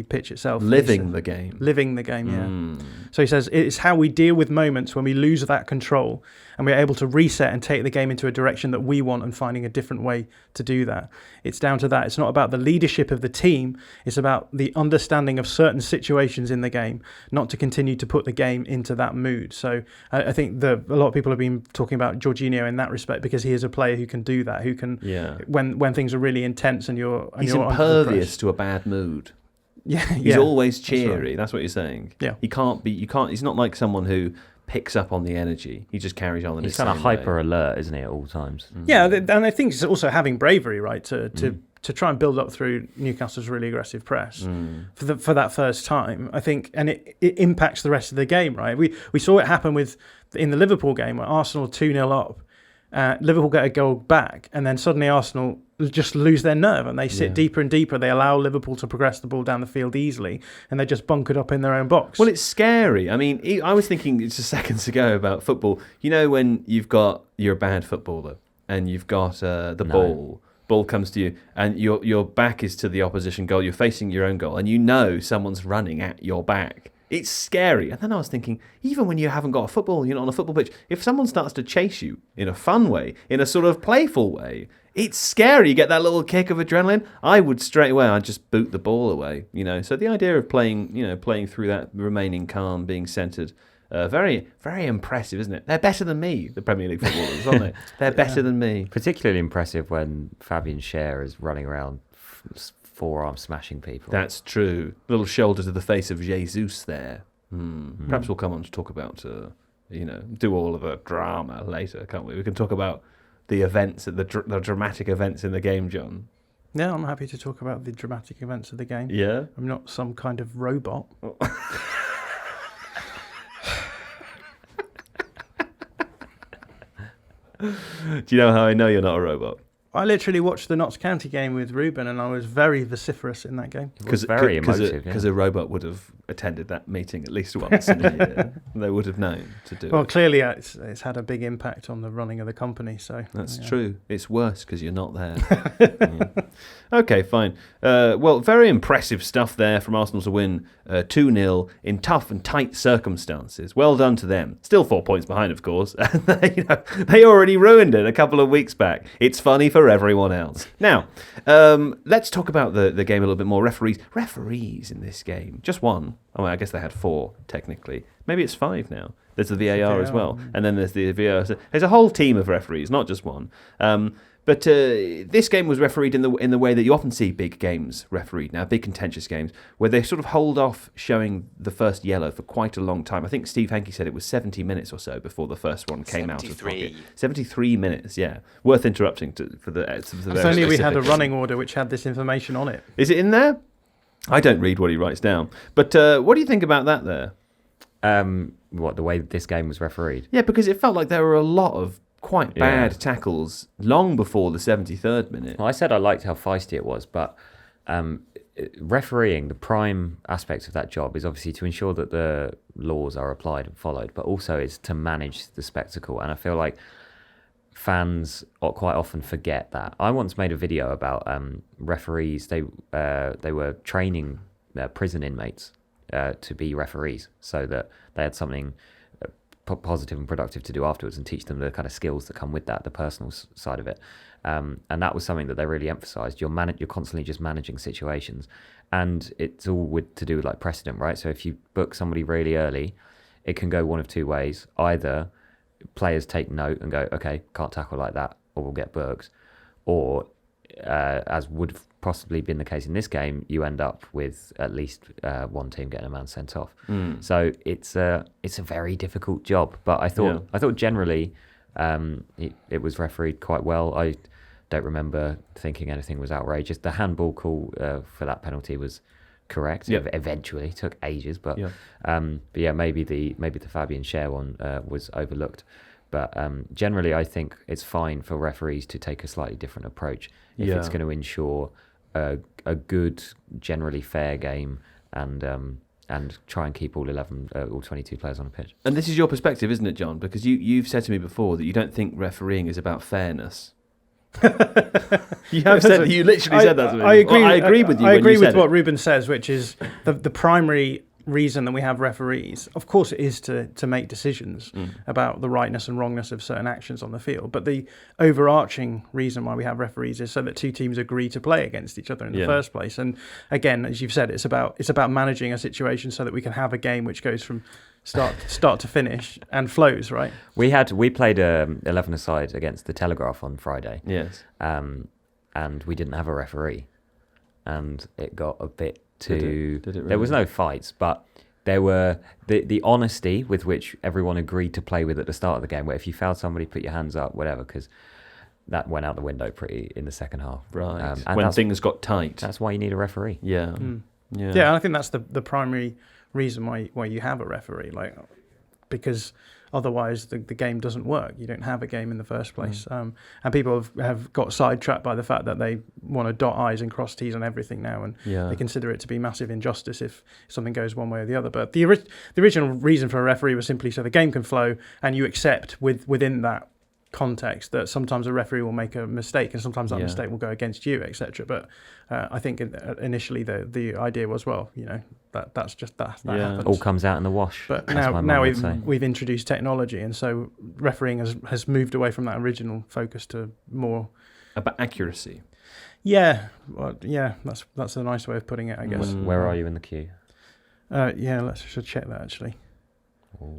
pitch itself. Living the game. Living the game, yeah. So he says it's how we deal with moments when we lose that control and we're able to reset and take the game into a direction that we want and finding a different way to do that. It's down to that. It's not about the leadership of the team. It's about the understanding of certain situations in the game, not to continue to put the game into that mood. So I think a lot of people have been talking about Jorginho in that respect because he is a player who can do that, who can, when things are really intense and he's impervious to a bad mood. Yeah, he's always cheery. That's what you're saying. Yeah, He's not like someone who picks up on the energy. He just carries on. He's kind of hyper alert, isn't he, at all times? Yeah, and I think it's also having bravery, right, to try and build up through Newcastle's really aggressive press for that first time. I think, and it impacts the rest of the game, right? We saw it happen in the Liverpool game where Arsenal 2-0 up. Liverpool get a goal back, and then suddenly Arsenal just lose their nerve and they sit deeper and deeper. They allow Liverpool to progress the ball down the field easily, and they're just bunkered up in their own box. Well, it's scary. I mean, I was thinking just seconds ago about football. You know, when you're a bad footballer and you've got ball comes to you, and your back is to the opposition goal. You're facing your own goal, and you know someone's running at your back. It's scary. And then I was thinking, even when you haven't got a football, you're not on a football pitch, if someone starts to chase you in a fun way, in a sort of playful way, it's scary. You get that little kick of adrenaline. I'd just boot the ball away, So the idea of playing through that, remaining calm, being centred, very, very impressive, isn't it? They're better than me, the Premier League footballers, aren't they? They're better than me. Particularly impressive when Fabian Schär is running around forearm smashing people. That's true. Little shoulder to the face of Jesus there. Perhaps we'll come on to talk about, do all of the drama later, can't we? We can talk about the events, the dramatic events in the game, John. Yeah, I'm happy to talk about the dramatic events of the game. Yeah? I'm not some kind of robot. Do you know how I know you're not a robot? I literally watched the Notts County game with Reuben, and I was very vociferous in that game. It was very emotive. Because a robot would have attended that meeting at least once in a year. They would have known to do it. Well, clearly it's had a big impact on the running of the company. So that's true. It's worse because you're not there. Okay, fine. Well, very impressive stuff there from Arsenal to win 2-0 in tough and tight circumstances. Well done to them. Still 4 points behind, of course. They already ruined it a couple of weeks back. It's funny for everyone else. Now, let's talk about the game a little bit more. Referees in this game. Just one. Oh, I guess they had 4, technically. Maybe it's 5 now. There's the VAR as well. And then there's the VAR. So there's a whole team of referees, not just one. But this game was refereed in the way that you often see big games refereed now, big contentious games, where they sort of hold off showing the first yellow for quite a long time. I think Steve Hankey said it was 70 minutes or so before the first one came out of pocket. 73 minutes, yeah. Worth interrupting for the If only we had a running order which had this information on it. Is it in there? I don't read what he writes down. But what do you think about that there? The way this game was refereed? Yeah, because it felt like there were a lot of quite bad tackles long before the 73rd minute. Well, I said I liked how feisty it was, but refereeing, the prime aspect of that job is obviously to ensure that the laws are applied and followed, but also is to manage the spectacle. And I feel like fans quite often forget that. I once made a video about referees. They were training prison inmates to be referees so that they had something positive and productive to do afterwards and teach them the kind of skills that come with that, the personal side of it. And that was something that they really emphasised. You're constantly just managing situations, and it's all to do with like precedent, right? So if you book somebody really early, it can go one of two ways. Either players take note and go, okay, can't tackle like that, or we'll get booked, or as would have possibly been the case in this game, you end up with at least one team getting a man sent off. So it's a very difficult job, but I thought generally it was refereed quite well. I don't remember thinking anything was outrageous. The handball call for that penalty was correct. Eventually, it took ages, but maybe the Fabian Schär one was overlooked. But generally, I think it's fine for referees to take a slightly different approach if it's going to ensure a good, generally fair game and try and keep all 22 players on the pitch. And this is your perspective, isn't it, John? Because you've said to me before that you don't think refereeing is about fairness. You literally said that to me. I agree. I agree with you. I agree with what Reuben says, which is the primary reason that we have referees. Of course, it is to make decisions about the rightness and wrongness of certain actions on the field. But the overarching reason why we have referees is so that two teams agree to play against each other in the first place. And again, as you've said, it's about managing a situation so that we can have a game which goes from start to finish and flows, right? We played 11-a-side against the Telegraph on Friday. Yes. And we didn't have a referee, and it got a bit too. Did it really? There was no fights, but there were the honesty with which everyone agreed to play with at the start of the game. Where if you fouled somebody, put your hands up, whatever, because that went out the window pretty in the second half. Right. When things got tight. That's why you need a referee. Yeah. Yeah, and I think that's the primary reason why you have a referee, because otherwise the game doesn't work. You don't have a game in the first place. And people have got sidetracked by the fact that they want to dot I's and cross T's on everything now, and they consider it to be massive injustice if something goes one way or the other. But the original reason for a referee was simply so the game can flow, and you accept within that context that sometimes a referee will make a mistake and sometimes that mistake will go against you, etc. But I think initially the idea was, that's just that happens. All comes out in the wash. But now we've introduced technology, and so refereeing has moved away from that original focus to more about accuracy. That's a nice way of putting it, I guess. Where are you in the queue? Should check that actually.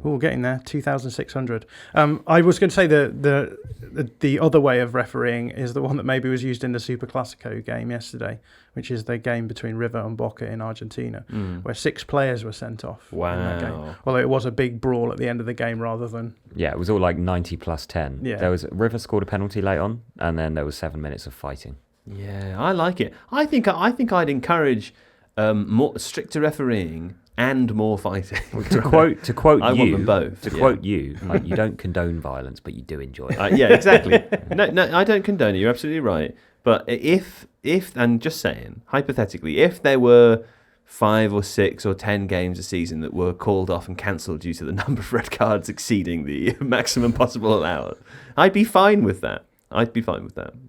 Oh, getting there, 2,600. I was going to say the other way of refereeing is the one that maybe was used in the Super Classico game yesterday, which is the game between River and Boca in Argentina, where 6 players were sent off. Wow. In that game. Although it was a big brawl at the end of the game rather than... Yeah, it was all like 90 plus 10. Yeah. River scored a penalty late on, and then there was 7 minutes of fighting. Yeah, I like it. I think I'd encourage more stricter refereeing and more fighting. To quote I you, want them both. To quote you, you don't condone violence, but you do enjoy it. Yeah, exactly. No, I don't condone it. You're absolutely right. But if and just saying, hypothetically, if there were 5 or 6 or 10 games a season that were called off and cancelled due to the number of red cards exceeding the maximum possible allowed, I'd be fine with that.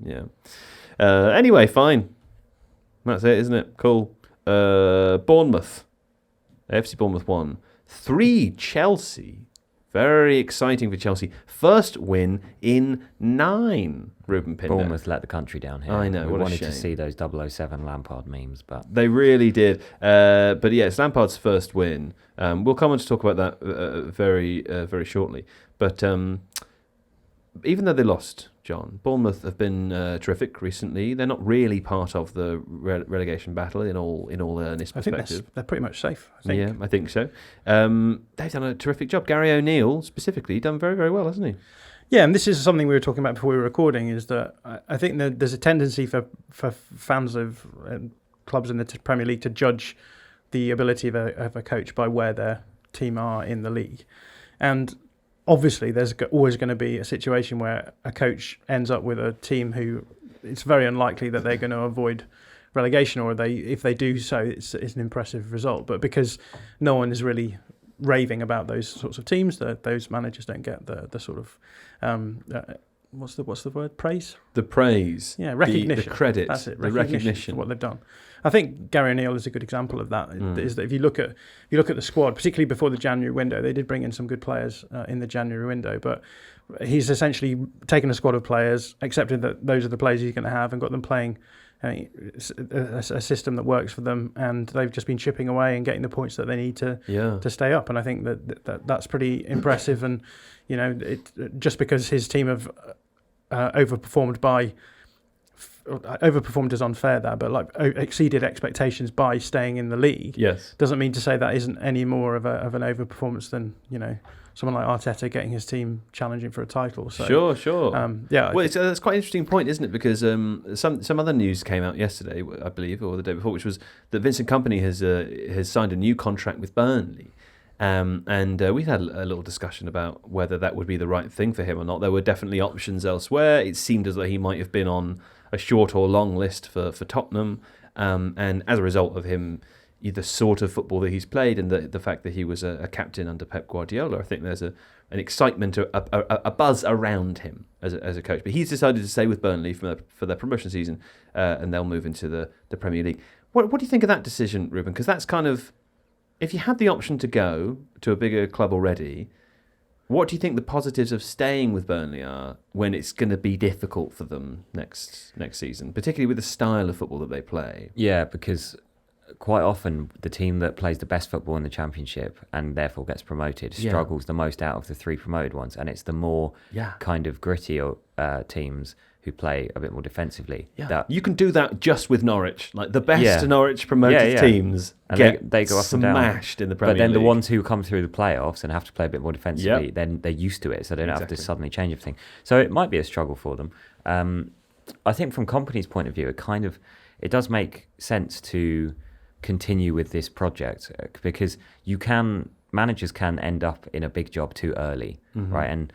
Yeah. Anyway, fine. That's it, isn't it? Cool. Bournemouth. FC Bournemouth 1. 3 Chelsea. Very exciting for Chelsea. First win in 9. Reuben Pinder. Bournemouth let the country down here. I know. We what wanted a shame. to see those 007 Lampard memes, but they really did. But yeah, it's Lampard's first win. We'll come on to talk about that very shortly. But even though they lost, John, Bournemouth have been terrific recently. They're not really part of the relegation battle in all earnest perspective. I think they're pretty much safe. I think. Yeah, I think so. They've done a terrific job. Gary O'Neill, specifically, done very, very well, hasn't he? Yeah, and this is something we were talking about before we were recording, is that I think that there's a tendency for fans of clubs in the Premier League to judge the ability of a coach by where their team are in the league. And obviously, there's always going to be a situation where a coach ends up with a team who it's very unlikely that they're going to avoid relegation, or if they do so, it's an impressive result. But because no one is really raving about those sorts of teams, those managers don't get the sort of what's the word? Praise? The praise. Yeah, recognition. The credit. That's it. The recognition for what they've done. I think Gary O'Neill is a good example of that. Is that if you look at the squad, particularly before the January window, they did bring in some good players in the January window, but he's essentially taken a squad of players, accepted that those are the players he's going to have, and got them playing a system that works for them, and they've just been chipping away and getting the points that they need to stay up. And I think that's pretty impressive. And just because his team have overperformed by overperformed is unfair there, but like exceeded expectations by staying in the league. Yes. Doesn't mean to say that isn't any more of an overperformance than, someone like Arteta getting his team challenging for a title. So, Sure. Well, that's quite an interesting point, isn't it? Because some other news came out yesterday, I believe, or the day before, which was that Vincent Kompany has signed a new contract with Burnley. And we had a little discussion about whether that would be the right thing for him or not. There were definitely options elsewhere. It seemed as though he might have been on a short or long list for Tottenham. And as a result of him, the sort of football that he's played and the fact that he was a captain under Pep Guardiola, I think there's an excitement, a buzz around him as a coach. But he's decided to stay with Burnley for their promotion season, and they'll move into the Premier League. What do you think of that decision, Reuben? Because that's kind of, if you had the option to go to a bigger club already, what do you think the positives of staying with Burnley are when it's going to be difficult for them next season, particularly with the style of football that they play? Yeah, because quite often the team that plays the best football in the Championship and therefore gets promoted struggles the most out of the 3 promoted ones, and it's the more kind of grittier teams who play a bit more defensively. Yeah. You can do that just with Norwich. Like the best Norwich promoted teams and they go up and down, smashed in the Premier League. But then the ones who come through the playoffs and have to play a bit more defensively, then they're used to it, so they don't have to suddenly change everything. So it might be a struggle for them. I think from Kompany's point of view, it does make sense to continue with this project, because managers can end up in a big job too early, right? And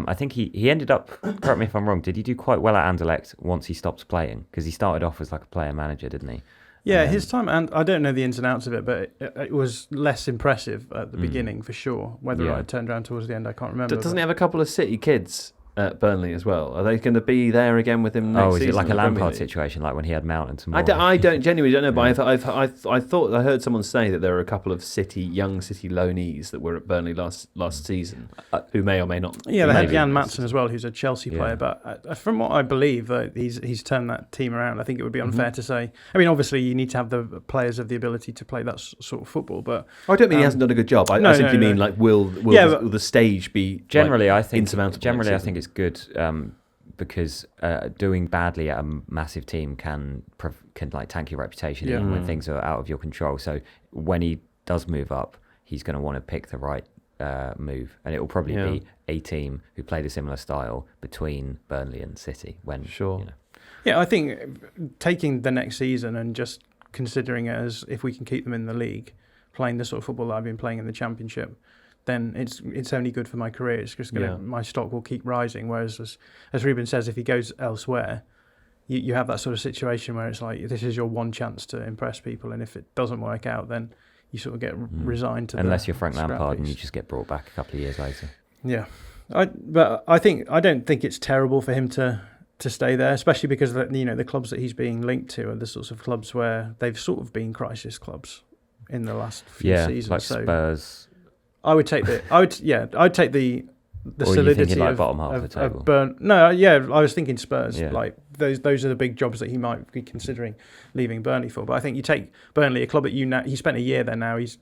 I think he ended up, correct me if I'm wrong, did he do quite well at Anderlecht once he stopped playing? Because he started off as like a player manager, didn't he? Yeah, his time, and I don't know the ins and outs of it, but it was less impressive at the beginning for sure. Whether I turned around towards the end, I can't remember. Doesn't he have a couple of City kids at Burnley as well? Are they going to be there again with him next season? Oh, is it like a Lampard situation, like when he had Mount and Tomorrow? I genuinely don't know, but I heard someone say that there are a couple of young City loanees that were at Burnley last season who may or may not. Yeah, they had Jan Matson as well, who's a Chelsea player. But from what I believe, he's turned that team around. I think it would be unfair to say. I mean, obviously, you need to have the players have the ability to play that sort of football. But I don't mean he hasn't done a good job. I simply mean like will the stage be generally? I think insurmountable. Generally, I think it's good because doing badly at a massive team can like tank your reputation even when things are out of your control. So when he does move up, he's going to want to pick the right move, and it will probably be a team who played a similar style between Burnley and City. Yeah, I think taking the next season and just considering it as if we can keep them in the league, playing the sort of football that I've been playing in the Championship, then it's only good for my career. It's just my stock will keep rising. Whereas, as Reuben says, if he goes elsewhere, you have that sort of situation where it's like this is your one chance to impress people, and if it doesn't work out, then you sort of get resigned to. Unless you're Frank Lampard and you just get brought back a couple of years later. Yeah, but I don't think it's terrible for him to stay there, especially because the clubs that he's being linked to are the sorts of clubs where they've sort of been crisis clubs in the last few seasons. Like Spurs. I'd take the or solidity like of bottom half of the table. I was thinking Spurs. Yeah. Like those are the big jobs that he might be considering leaving Burnley for. But I think you take Burnley, a club that he spent a year there now. He's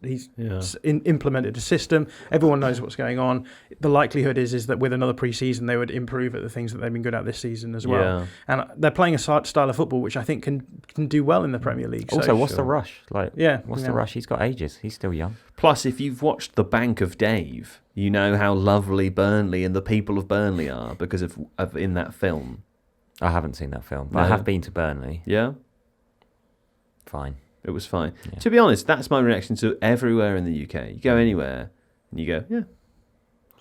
implemented a system. Everyone knows what's going on. The likelihood is that with another pre-season they would improve at the things that they've been good at this season as well. Yeah. And they're playing a style of football which I think can do well in the Premier League. Also, what's the rush? What's the rush? He's got ages. He's still young. Plus, if you've watched The Bank of Dave, you know how lovely Burnley and the people of Burnley are because of in that film. I haven't seen that film, but I have been to Burnley. Yeah? Fine. It was fine. Yeah. To be honest, that's my reaction to everywhere in the UK. You go anywhere and you go, yeah.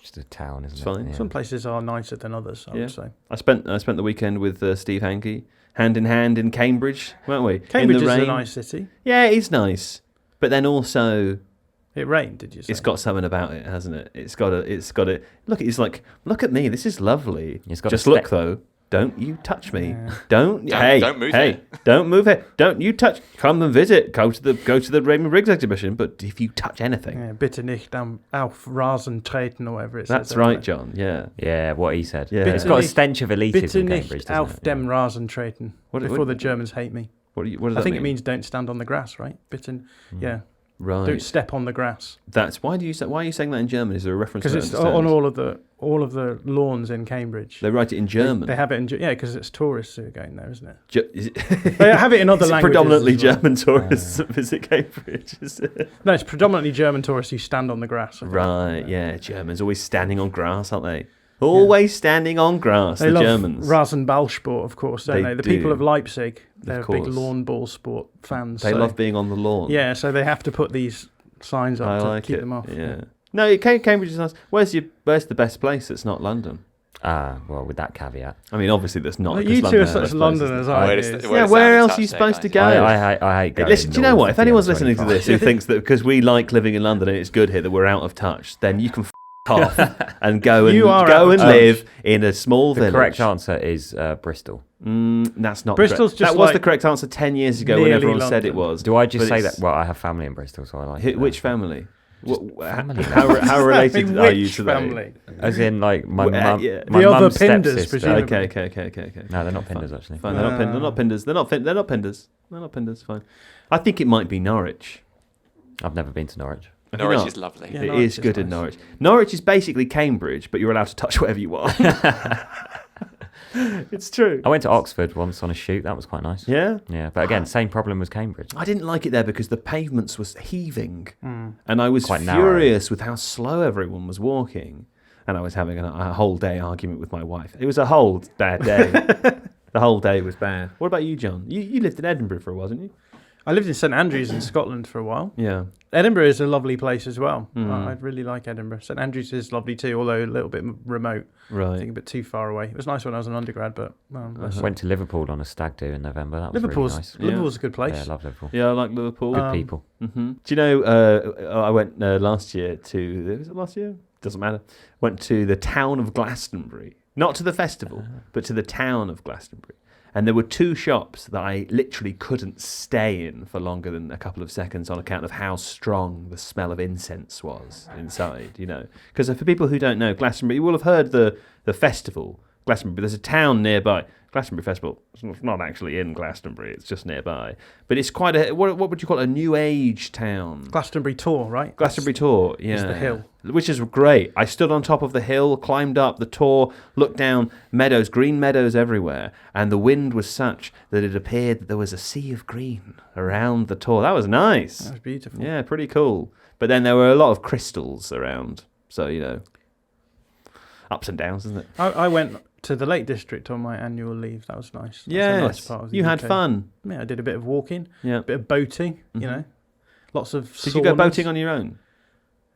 Just a town, isn't it? Fine. Yeah. Some places are nicer than others, I would say. I spent the weekend with Steve Hankey, hand in hand in Cambridge, weren't we? Cambridge is a nice city. Yeah, it is nice. But then also... It rained, did you say? It's got something about it, hasn't it? It's got a look. It's like, look at me. This is lovely. Just look though. Don't you touch me. Yeah. Don't move it. Don't move it. Don't you touch. Come and visit. Go to the Raymond Briggs exhibition. But if you touch anything, bitte nicht auf Rasen treten or whatever it says. That's right, John. Yeah. Yeah, what he said. Yeah. It's got a stench of elitism bitte in Cambridge, nicht auf dem Rasen treten. Before the Germans hate me. What does that I think mean? it means don't stand on the grass, right? Yeah. Right. Don't step on the grass. That's why are you saying that in German? Is there a reference? Because it's on all of the lawns in Cambridge. They write it in German. They have it in because it's tourists who are going there, isn't it? Is it They have it in other languages. Predominantly as well. German tourists that visit Cambridge. Is it? No, it's predominantly German tourists who stand on the grass. I think. Right. Yeah. Germans always standing on grass, aren't they? Always standing on grass. They the love Germans. Rasenballsport, of course, don't they? The people of Leipzig, they're big lawn ball sport fans. They love being on the lawn. Yeah, so they have to put these signs up to keep them off. Yeah. No, Cambridge is nice. Where's the best place that's not London? Well, with that caveat. I mean, obviously there's not. Well, you two are such Londoners, aren't you? Where else are you supposed to go? I hate going. Listen, do you know what? If anyone's listening to this who thinks that because we like living in London and it's good here that we're out of touch, then you can off and go and live in a small village. The correct answer is Bristol. That's not Bristol's correct. Just that was the correct answer 10 years ago when everyone said it was. Do I just say that? Well, I have family in Bristol, so I like it. Which family? Family. How related are you to family? As in, like, my mum, the my other mum's Pinders, stepsister. Okay. No, they're not Pinders, actually. Fine, they're not Pinders. They're not Pinders. Fine. I think it might be Norwich. I've never been to Norwich. Norwich is lovely. Yeah, it is good in Norwich. Norwich is basically Cambridge, but you're allowed to touch whatever you want. It's true. I went to Oxford once on a shoot. That was quite nice. Yeah? Yeah, but again, same problem as Cambridge. I didn't like it there because the pavements was heaving. And I was Quite furious with how slow everyone was walking. And I was having a whole day argument with my wife. It was a whole bad day. The whole day was bad. What about you, John? You lived in Edinburgh for a while, didn't you? I lived in St Andrews in Scotland for a while. Yeah. Edinburgh is a lovely place as well. I really like Edinburgh. St Andrews is lovely too, although a little bit remote. Right. I think a bit too far away. It was nice when I was an undergrad, but... Went to Liverpool on a stag do in November. That was really nice. Liverpool's a good place. Yeah, I love Liverpool. Yeah, I like Liverpool. Good people. Mm-hmm. Do you know, I went last year to... Was it last year? Doesn't matter. Went to the town of Glastonbury. Not to the festival, but to the town of Glastonbury. And there were two shops that I literally couldn't stay in for longer than a couple of seconds on account of how strong the smell of incense was inside, you know. Because for people who don't know, Glastonbury, you will have heard the festival, Glastonbury, but there's a town nearby. Glastonbury Festival, it's not actually in Glastonbury, it's just nearby. But it's quite a, what would you call it, a new age town? Glastonbury Tor, right? Glastonbury Tor, yeah. It's the hill. Which is great. I stood on top of the hill, climbed up the Tor, looked down, meadows, green meadows everywhere, and the wind was such that it appeared that there was a sea of green around the Tor. That was nice. That was beautiful. Yeah, pretty cool. But then there were a lot of crystals around, so, you know, ups and downs, isn't it? I went to the Lake District on my annual leave. That was nice. Yeah, nice part of the you UK. had fun. Yeah, I did a bit of walking, Yeah. a bit of boating, you know. Lots of Did you go boating on your own?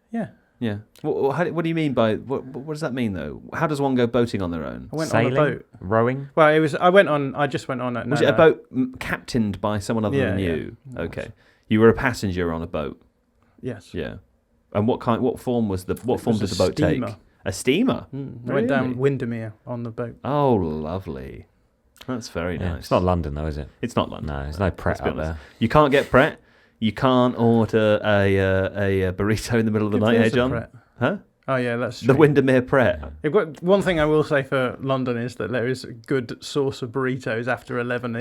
Yeah. Yeah. What do you mean by... What does that mean, though? How does one go boating on their own? I went Sailing, on a boat. rowing. Well, I just went on it. Was it a boat captained by someone other than you? Yeah. Okay. You were a passenger on a boat. Yes. Yeah. And what form was what form did the boat steamer. take? A steamer. I went down Windermere on the boat. Oh, lovely. That's very nice. It's not London, though, is it? It's not London. No, there's no Pret up there. You can't get Pret. You can't order a burrito in the middle of the night, hey, John? Pret. Huh? Oh, yeah, that's true. The Windermere Pret. One thing I will say for London is that there is a good source of burritos after 11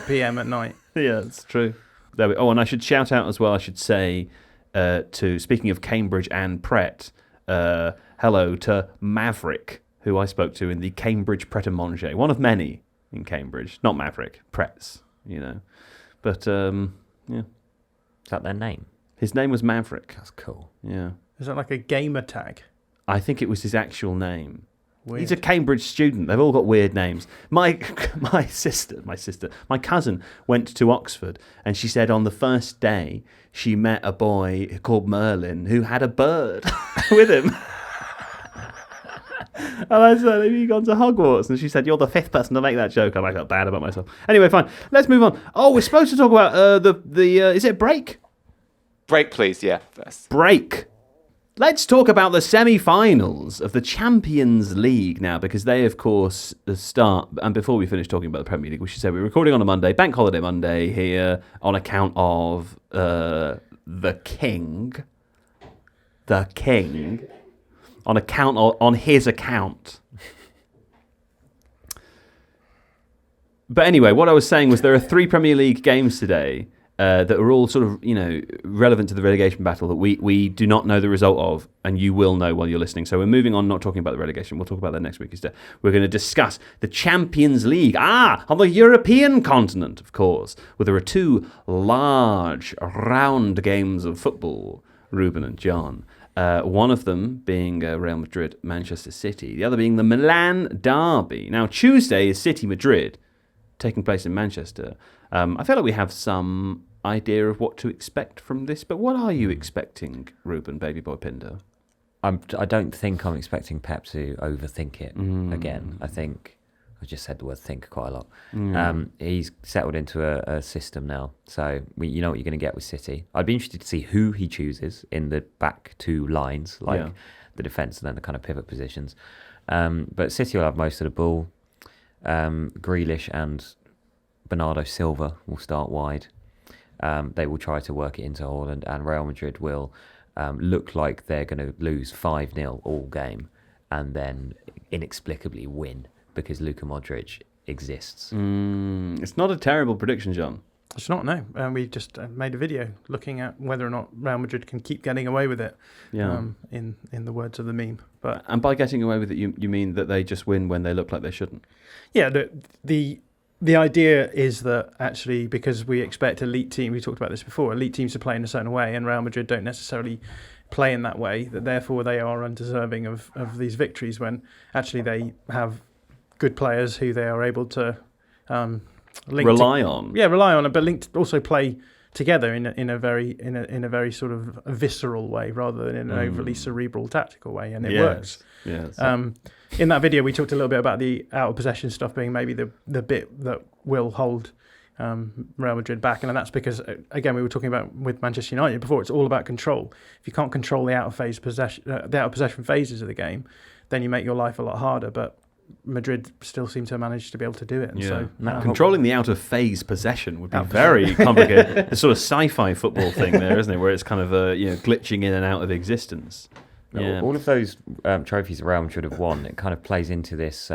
p.m. at night. Yeah, it's true. Oh, and I should shout out as well, I should say, speaking of Cambridge and Pret, hello to Maverick, who I spoke to in the Cambridge Pret-a-Manger, one of many in Cambridge. Not Maverick, Pret's, you know. But, yeah. Is that their name? His name was Maverick. That's cool. Yeah. Is that like a gamer tag? I think it was his actual name. Weird. He's a Cambridge student. They've all got weird names. My cousin went to Oxford, and she said on the first day she met a boy called Merlin who had a bird with him. And I said, have you gone to Hogwarts? And she said, you're the fifth person to make that joke. And I felt bad about myself. Anyway, fine. Let's move on. Oh, we're supposed to talk about is it break? Break, please. Yeah. First. Break. Let's talk about the semi-finals of the Champions League now, because they, of course, start. And before we finish talking about the Premier League, we should say we're recording on a Monday, Bank Holiday Monday here, on account of the King. The King. On his account. But anyway, what I was saying was there are 3 Premier League games today, that are all sort of, relevant to the relegation battle that we do not know the result of, and you will know while you're listening. So we're moving on, not talking about the relegation. We'll talk about that next week instead. We're going to discuss the Champions League. On the European continent, of course, where there are two large, round games of football, Reuben and John. One of them being Real Madrid, Manchester City. The other being the Milan derby. Now, Tuesday is City Madrid, taking place in Manchester. I feel like we have some idea of what to expect from this, but what are you expecting, Reuben, baby boy Pinder? I don't think I'm expecting Pep to overthink it again. I think I just said the word think quite a lot. He's settled into a system now, so you know what you're going to get with City. I'd be interested to see who he chooses in the back two lines, the defence and then the kind of pivot positions. But City will have most of the ball. Grealish and Bernardo Silva will start wide. They will try to work it into Haaland, and Real Madrid will look like they're going to lose 5-0 all game and then inexplicably win because Luka Modric exists. It's not a terrible prediction, John. It's not, no. We just made a video looking at whether or not Real Madrid can keep getting away with it, in the words of the meme. And by getting away with it, you mean that they just win when they look like they shouldn't? Yeah, the idea is that actually, because we expect elite team, we talked about this before, elite teams to play in a certain way, and Real Madrid don't necessarily play in that way, that therefore they are undeserving of these victories when actually they have good players who they are able to rely on. Yeah, rely on, but also play together in a very sort of a visceral way rather than in an overly cerebral tactical way, and it works. Yes. In that video, we talked a little bit about the out of possession stuff being maybe the bit that will hold Real Madrid back, and that's because again we were talking about with Manchester United before. It's all about control. If you can't control the out of possession phases of the game, then you make your life a lot harder. But Madrid still seem to manage to be able to do it. And so controlling the out of phase possession would be very complicated. It's sort of sci-fi football thing there, isn't it? Where it's kind of glitching in and out of existence. Yeah. All of those trophies Real Madrid have won, it kind of plays into this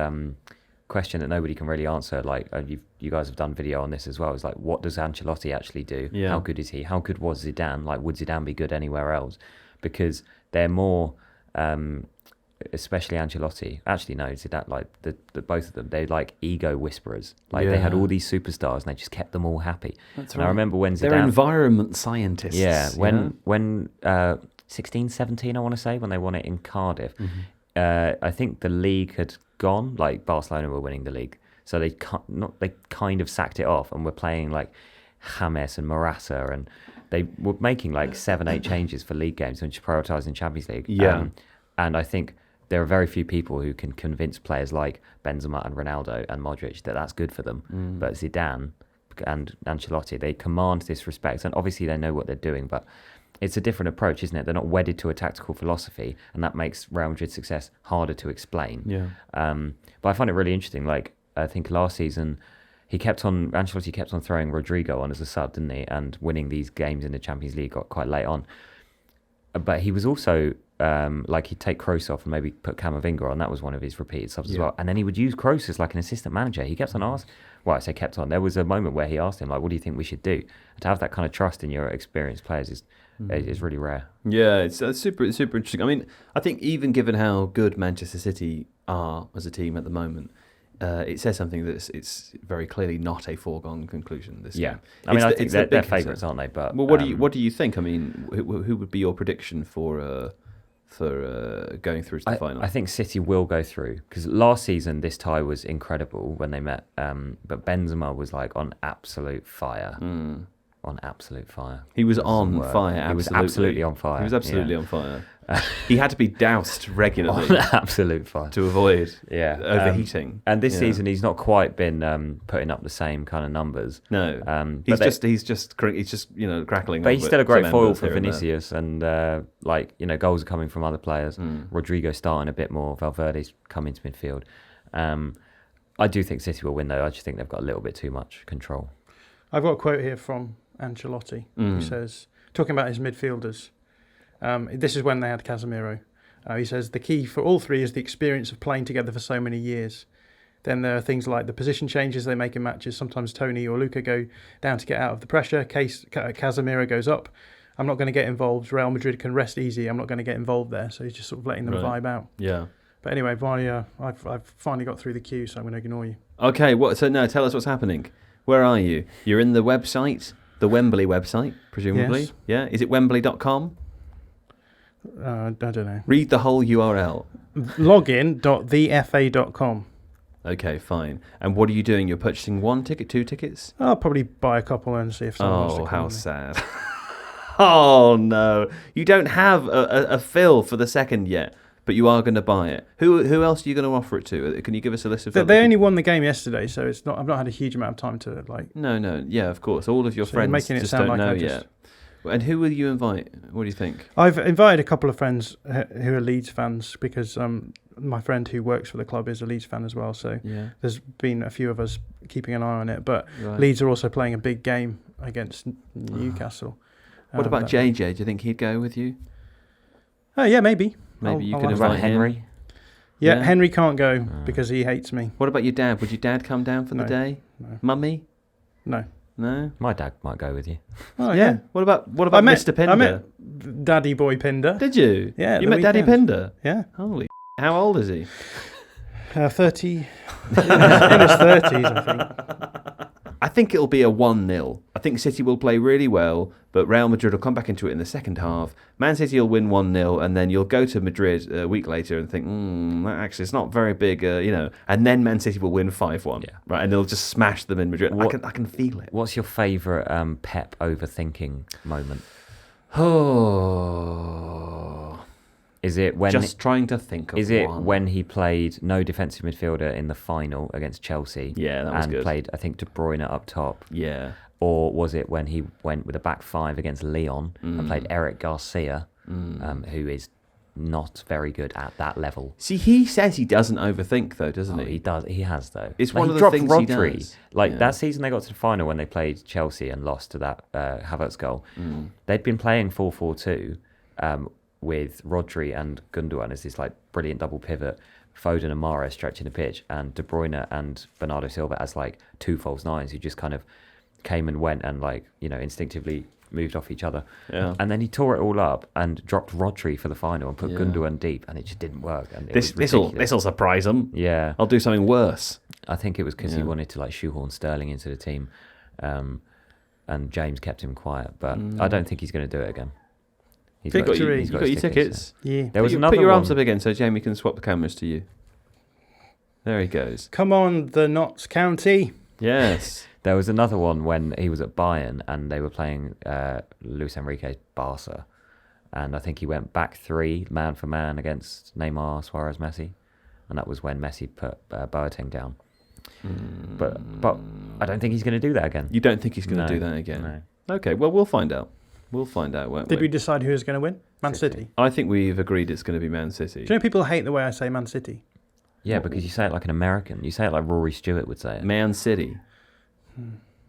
question that nobody can really answer. Like you guys have done video on this as well. It's like, what does Ancelotti actually do? Yeah. How good is he? How good was Zidane? Like, would Zidane be good anywhere else? Because they're more, especially Ancelotti. Actually, no, Zidane. Like the both of them, they're like ego whisperers. Like they had all these superstars and they just kept them all happy. That's and right. I remember when Zidane, they're environment scientists. Yeah, when 16, 17, I want to say, when they won it in Cardiff. I think the league had gone, like Barcelona were winning the league. So they kind of sacked it off and were playing like James and Morata, and they were making like 7-8 changes for league games and just prioritising Champions League. Yeah. And I think there are very few people who can convince players like Benzema and Ronaldo and Modric that that's good for them. But Zidane and Ancelotti, they command this respect, and obviously they know what they're doing, but it's a different approach, isn't it? They're not wedded to a tactical philosophy, and that makes Real Madrid's success harder to explain. Yeah. But I find it really interesting. Like, I think last season, Ancelotti kept on throwing Rodrigo on as a sub, didn't he? And winning these games in the Champions League got quite late on. But he was also, he'd take Kroos off and maybe put Camavinga on. That was one of his repeated subs as well. And then he would use Kroos as like an assistant manager. He kept on asking, there was a moment where he asked him, like, what do you think we should do? And to have that kind of trust in your experienced players is really rare. Yeah, it's super interesting. I mean, I think even given how good Manchester City are as a team at the moment, it says something that it's very clearly not a foregone conclusion. This game. I mean, I think they're favourites, aren't they? But well, what do you think? I mean, who would be your prediction for going through to the final? I think City will go through, because last season this tie was incredible when they met, but Benzema was like on absolute fire. On absolute fire. He was on fire. He was absolutely on fire. He was absolutely on fire. He had to be doused regularly. On absolute fire. To avoid overheating. And this season he's not quite been putting up the same kind of numbers. No. He's just crackling. But he's still a great foil for Vinicius, and goals are coming from other players. Rodrigo's starting a bit more. Valverde's coming to midfield. I do think City will win, though. I just think they've got a little bit too much control. I've got a quote here from Ancelotti, who says, talking about his midfielders, this is when they had Casemiro. He says, the key for all three is the experience of playing together for so many years. Then there are things like the position changes they make in matches. Sometimes Tony or Luca go down to get out of the pressure. Casemiro goes up. I'm not going to get involved. Real Madrid can rest easy. I'm not going to get involved there. So he's just sort of letting them vibe out. Yeah. But anyway, I've finally got through the queue, so I'm going to ignore you. Okay, so now tell us what's happening. Where are you? You're in the website, the Wembley website, presumably. Yes. Yeah? Is it wembley.com? I don't know. Read the whole URL. Login.thefa.com. Okay, fine. And what are you doing? You're purchasing 1 ticket, 2 tickets? I'll probably buy a couple and see if someone wants to come how with me. sad. Oh, no. You don't have a fill for the second yet, but you are going to buy it. Who else are you going to offer it to? Can you give us a list of They only won the game yesterday, so it's not. I've not had a huge amount of time to like. No. Yeah, of course. All of your So you're friends making it just sound don't like know I just- yet. And who will you invite? What do you think? I've invited a couple of friends who are Leeds fans because my friend who works for the club is a Leeds fan as well. So Yeah. there's been a few of us keeping an eye on it. But Right. Leeds are also playing a big game against Newcastle. What about JJ? Do you think he'd go with you? Oh yeah, maybe. Maybe you I'll could ask invite him. Henry. Yeah, Yeah. Henry can't go because he hates me. What about your dad? Would your dad come down for the No. day? No. Mummy? No. No? My dad might go with you. Oh yeah. What about I met Mr. Pinder? I met Daddy Boy Pinder. Did you? Yeah, You the met Daddy weekend. Pinder? Yeah. Holy how old is he? 30. in his 30s, I think. I think it'll be a 1-0. I think City will play really well, but Real Madrid will come back into it in the second half. Man City will win 1-0, and then you'll go to Madrid a week later and think, actually, it's not very big, and then Man City will win 5-1. Yeah. Right, and they'll just smash them in Madrid. I can feel it. What's your favourite Pep overthinking moment? Oh. Is it when Just trying to think of Is it one. when he played no defensive midfielder in the final against Chelsea? Yeah, that was and good. played, I think, De Bruyne up top. Yeah. Or was it when he went with a back five against Lyon and played Eric Garcia, who is not very good at that level? See, he says he doesn't overthink, though, doesn't Oh, he? he does. He has though. It's Like, one he of the dropped things he Rodri. does. Like Yeah. that season, they got to the final when they played Chelsea and lost to that Havertz goal. They'd been playing 4-4-2 with Rodri and Gundogan as this like brilliant double pivot, Foden and Mahrez stretching the pitch, and De Bruyne and Bernardo Silva as like two false nines who just kind of came and went and like instinctively moved off each other. Yeah. And then he tore it all up and dropped Rodri for the final and put Yeah. Gundogan deep, and it just didn't work. And it was This'll ridiculous. surprise him. Yeah, I'll do something worse. I think it was because he Yeah. wanted to like shoehorn Sterling into the team, and James kept him quiet. But I don't think he's going to do it again. He's Victory. his You got your tickets, tickets. Yeah. There was Put another your arms one. up again so Jamie can swap the cameras to you. There he goes. Come on, the Notts County. Yes. There was another one when he was at Bayern and they were playing Luis Enrique's Barca, and I think he went back three man for man against Neymar, Suarez, Messi, and that was when Messi put Boateng down. But I don't think he's going to do that again. You don't think he's going to No, do that again? no. Okay, well, we'll find out. We'll find out, won't Did we we? decide who was going to win? Man City. City. I think we've agreed it's going to be Man City. Do you know people hate the way I say Man City? Yeah, because you say it like an American. You say it like Rory Stewart would say it. Man City.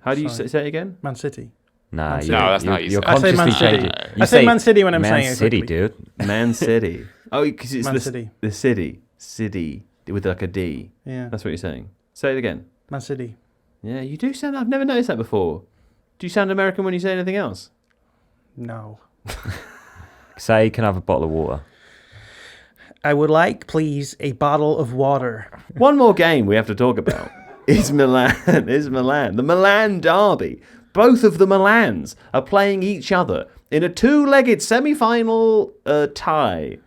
How do you Sorry. say it again? Man City. Nah, Man you, City. No, that's not how you you're say it. I say Man consciously City. changing. You I say Man City when I'm saying it City, quickly. dude. Man City. Oh, because it's Man the City. the city. City with like a D. Yeah. That's what you're saying. Say it again. Man City. Yeah, you do sound... I've never noticed that before. Do you sound American when you say anything else? No. Say, can I have a bottle of water? I would like, please, a bottle of water. One more game we have to talk about is Milan. The Milan derby. Both of the Milans are playing each other in a two-legged semi-final tie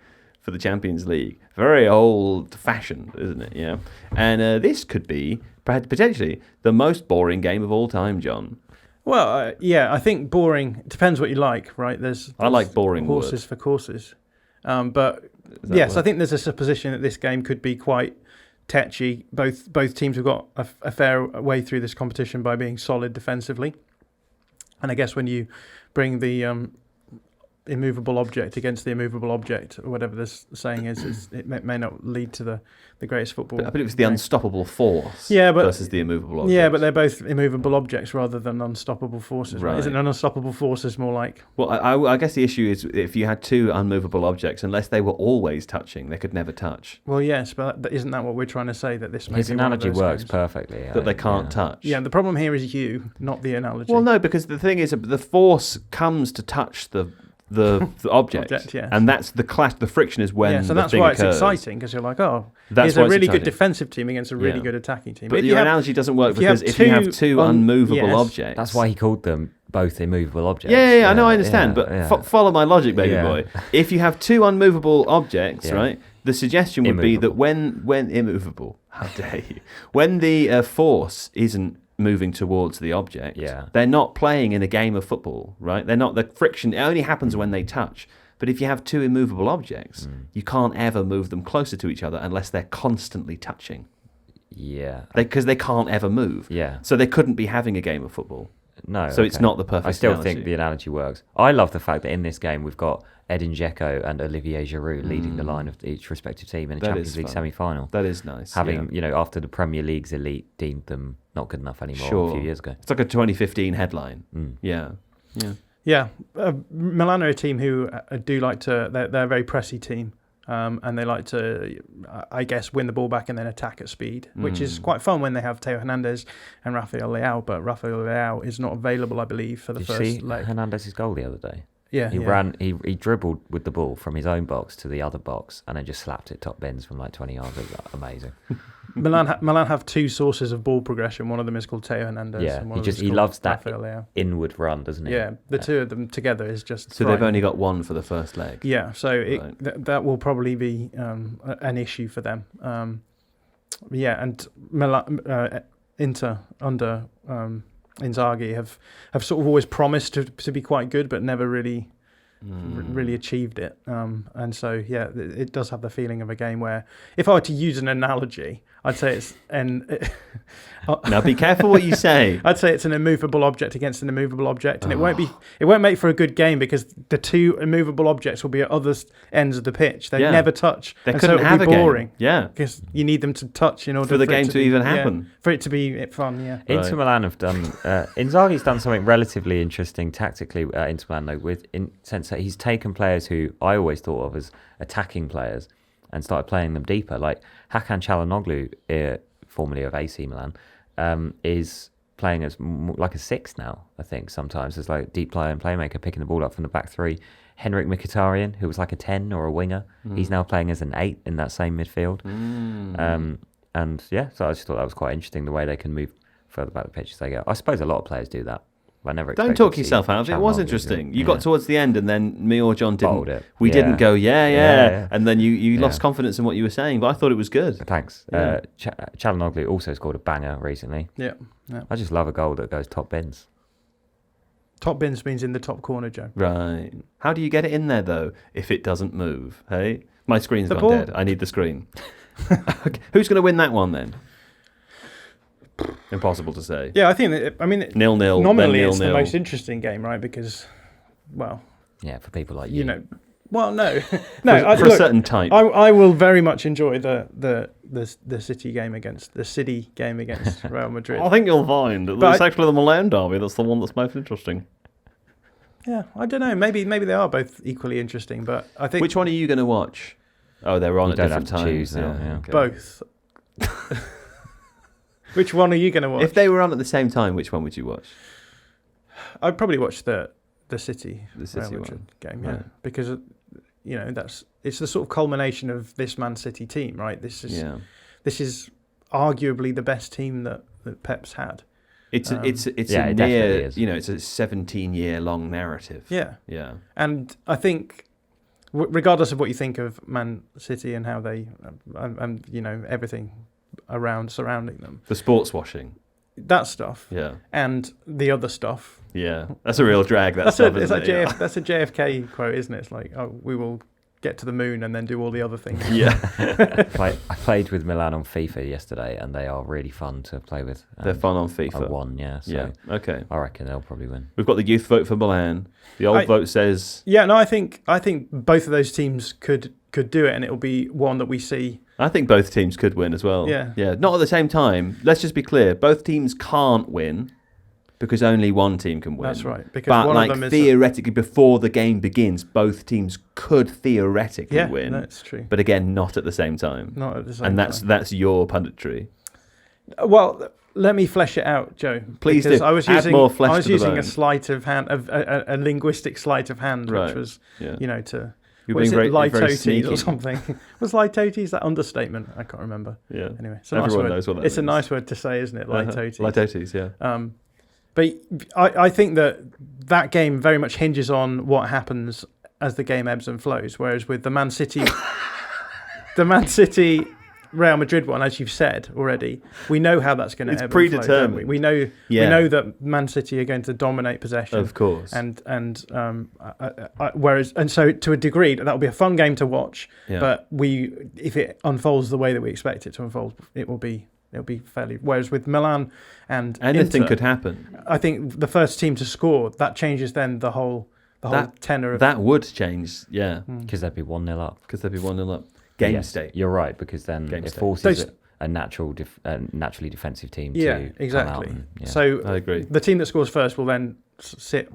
for the Champions League. Very old-fashioned, isn't it? Yeah. And this could be potentially the most boring game of all time, John. Well, yeah, I think boring. It depends what you like, right? There's I like boring horses word. for courses. But that yes, word? I think there's a supposition that this game could be quite tetchy. Both teams have got a fair way through this competition by being solid defensively. And I guess when you bring the immovable object against the immovable object, or whatever this saying is it may not lead to the greatest football. But it was the unstoppable force versus the immovable object. Yeah, but they're both immovable objects rather than unstoppable forces. Right? Isn't an unstoppable force is more like... Well, I guess the issue is if you had two unmovable objects, unless they were always touching, they could never touch. Well, yes, but isn't that what we're trying to say? That this may his be analogy one of those works games? perfectly. That they can't touch. Yeah, the problem here is you, not the analogy. Well, no, because the thing is, the force comes to touch the object, yes. And that's the clash. The friction is when so the that's thing why occurs. it's exciting, because you're like, That's here's a why it's really good exciting. defensive team against a really good attacking team. But your analogy doesn't work because if you have two unmovable objects, that's why he called them both immovable objects. Yeah, I know, I understand, but follow my logic, baby boy. If you have two unmovable objects, right, the suggestion would be that when immovable, how dare you, when the force isn't moving towards the object, they're not playing in a game of football, right? They're not, the friction, it only happens when they touch. But if you have two immovable objects, you can't ever move them closer to each other unless they're constantly touching. Yeah. Because they can't ever move. Yeah. So they couldn't be having a game of football. No. So it's not the perfect I still analogy. think the analogy works. I love the fact that in this game we've got Edin Dzeko and Olivier Giroud leading the line of each respective team in a Champions League semi-final. That is nice. Having, after the Premier League's elite deemed them not good enough anymore a few years ago. It's like a 2015 headline. Yeah. Milan are a team who do like to... They're a very pressy team. And they like to, I guess, win the ball back and then attack at speed, which is quite fun when they have Teo Hernandez and Rafael Leao. But Rafael Leao is not available, I believe, for the first leg. Did you see Hernandez's goal the other day? Yeah, he dribbled with the ball from his own box to the other box and then just slapped it top bins from like 20 yards. It was amazing. Milan have two sources of ball progression. One of them is called Teo Hernandez. Yeah, and one he loves that inward run, doesn't he? Yeah, the two of them together is just. So they've only got one for the first leg. Yeah, so that will probably be an issue for them. And Milan, Inter under Inzaghi have sort of always promised to be quite good, but never really achieved it. And so it does have the feeling of a game where, if I were to use an analogy, I'd say it's now be careful what you say. I'd say it's an immovable object against an immovable object, and it won't make for a good game because the two immovable objects will be at other ends of the pitch. They never touch. They couldn't have a boring. Game. Yeah, because you need them to touch in order for the game to even happen. For it to be fun. Yeah. Inter Milan have done. Inzaghi's done something relatively interesting tactically at Inter Milan, though, in sense that he's taken players who I always thought of as attacking players and started playing them deeper. Like Hakan Çalhanoğlu, formerly of AC Milan, is playing as like a 6 now, I think, sometimes as like deep player and playmaker, picking the ball up from the back three. Henrik Mkhitaryan, who was like a 10 or a winger, he's now playing as an 8 in that same midfield. So I just thought that was quite interesting, the way they can move further back the pitch as they go. I suppose a lot of players do that. I never Don't talk yourself out of it. It was interesting. You got towards the end, and then me or John didn't. It. We didn't go, and then you lost confidence in what you were saying. But I thought it was good. Thanks. Çalhanoğlu also scored a banger recently. Yeah. I just love a goal that goes top bins. Top bins means in the top corner, Joe. Right. How do you get it in there though if it doesn't move? Hey, my screen's gone dead. I need the screen. Okay. Who's going to win that one then? Impossible to say. Yeah, I think 0-0. Nominally, it's the most interesting game, right? Because, for people like you, no, for a certain type. I will very much enjoy the City game against Real Madrid. I think you'll find it's actually the Milan derby that's the one that's most interesting. Yeah, I don't know. Maybe they are both equally interesting, but I think which one are you going to watch? Oh, they're on at different times. Choose now, okay. Both. Which one are you going to watch? If they were on at the same time, which one would you watch? I'd probably watch the City one game, because it's the sort of culmination of this Man City team, right? This is arguably the best team that Pep's had. It's a near, it's a 17-year long narrative. Yeah. And I think, regardless of what you think of Man City and how they, and everything surrounding them, the sports washing, that stuff, and the other stuff, that's a real drag. That's a JFK quote, isn't it? It's like, we will get to the moon and then do all the other things. Yeah. I played with Milan on FIFA yesterday, and they are really fun to play with. They're fun on FIFA. I won, yeah. So Yeah. Okay. I reckon they'll probably win. We've got the youth vote for Milan. The old vote says. Yeah, no, I think both of those teams could do it, and it'll be one that we see. I think both teams could win as well. Yeah. Yeah. Not at the same time. Let's just be clear. Both teams can't win because only one team can win. That's right. Because But one of them is theoretically, before the game begins, both teams could theoretically win. That's true. But again, not at the same time. Not at the same And time. that's your punditry. Well, let me flesh it out, Joe. Please because do. I was Add using, more flesh I was to the using bone. a sleight of hand, a linguistic sleight of hand, Right. which was, Yeah. to. You're What is being it, very litotes sneaky. or something? Was litotes that understatement? I can't remember. Yeah. Anyway, it's a nice Everyone word. knows what that It's a means. nice word to say, isn't it? Litotes. Litotes, yeah. But I think that game very much hinges on what happens as the game ebbs and flows. Whereas with the Man City, Real Madrid one, as you've said already, we know how that's going to It's ebb and flow, don't predetermined. we know that Man City are going to dominate possession. Of course. Whereas so to a degree that'll be a fun game to watch. Yeah. But if it unfolds the way that we expect it to unfold, it'll be fairly. Whereas with Milan and Anything Inter, could happen. I think the first team to score, that changes then the whole tenor of That would change, yeah. Because they'd be 1-0 up. Because they'd be 1-0 up. Game Yes, state. You're right, because then Game it state. forces a naturally defensive team to come exactly. out. And, So I agree. the team that scores first will then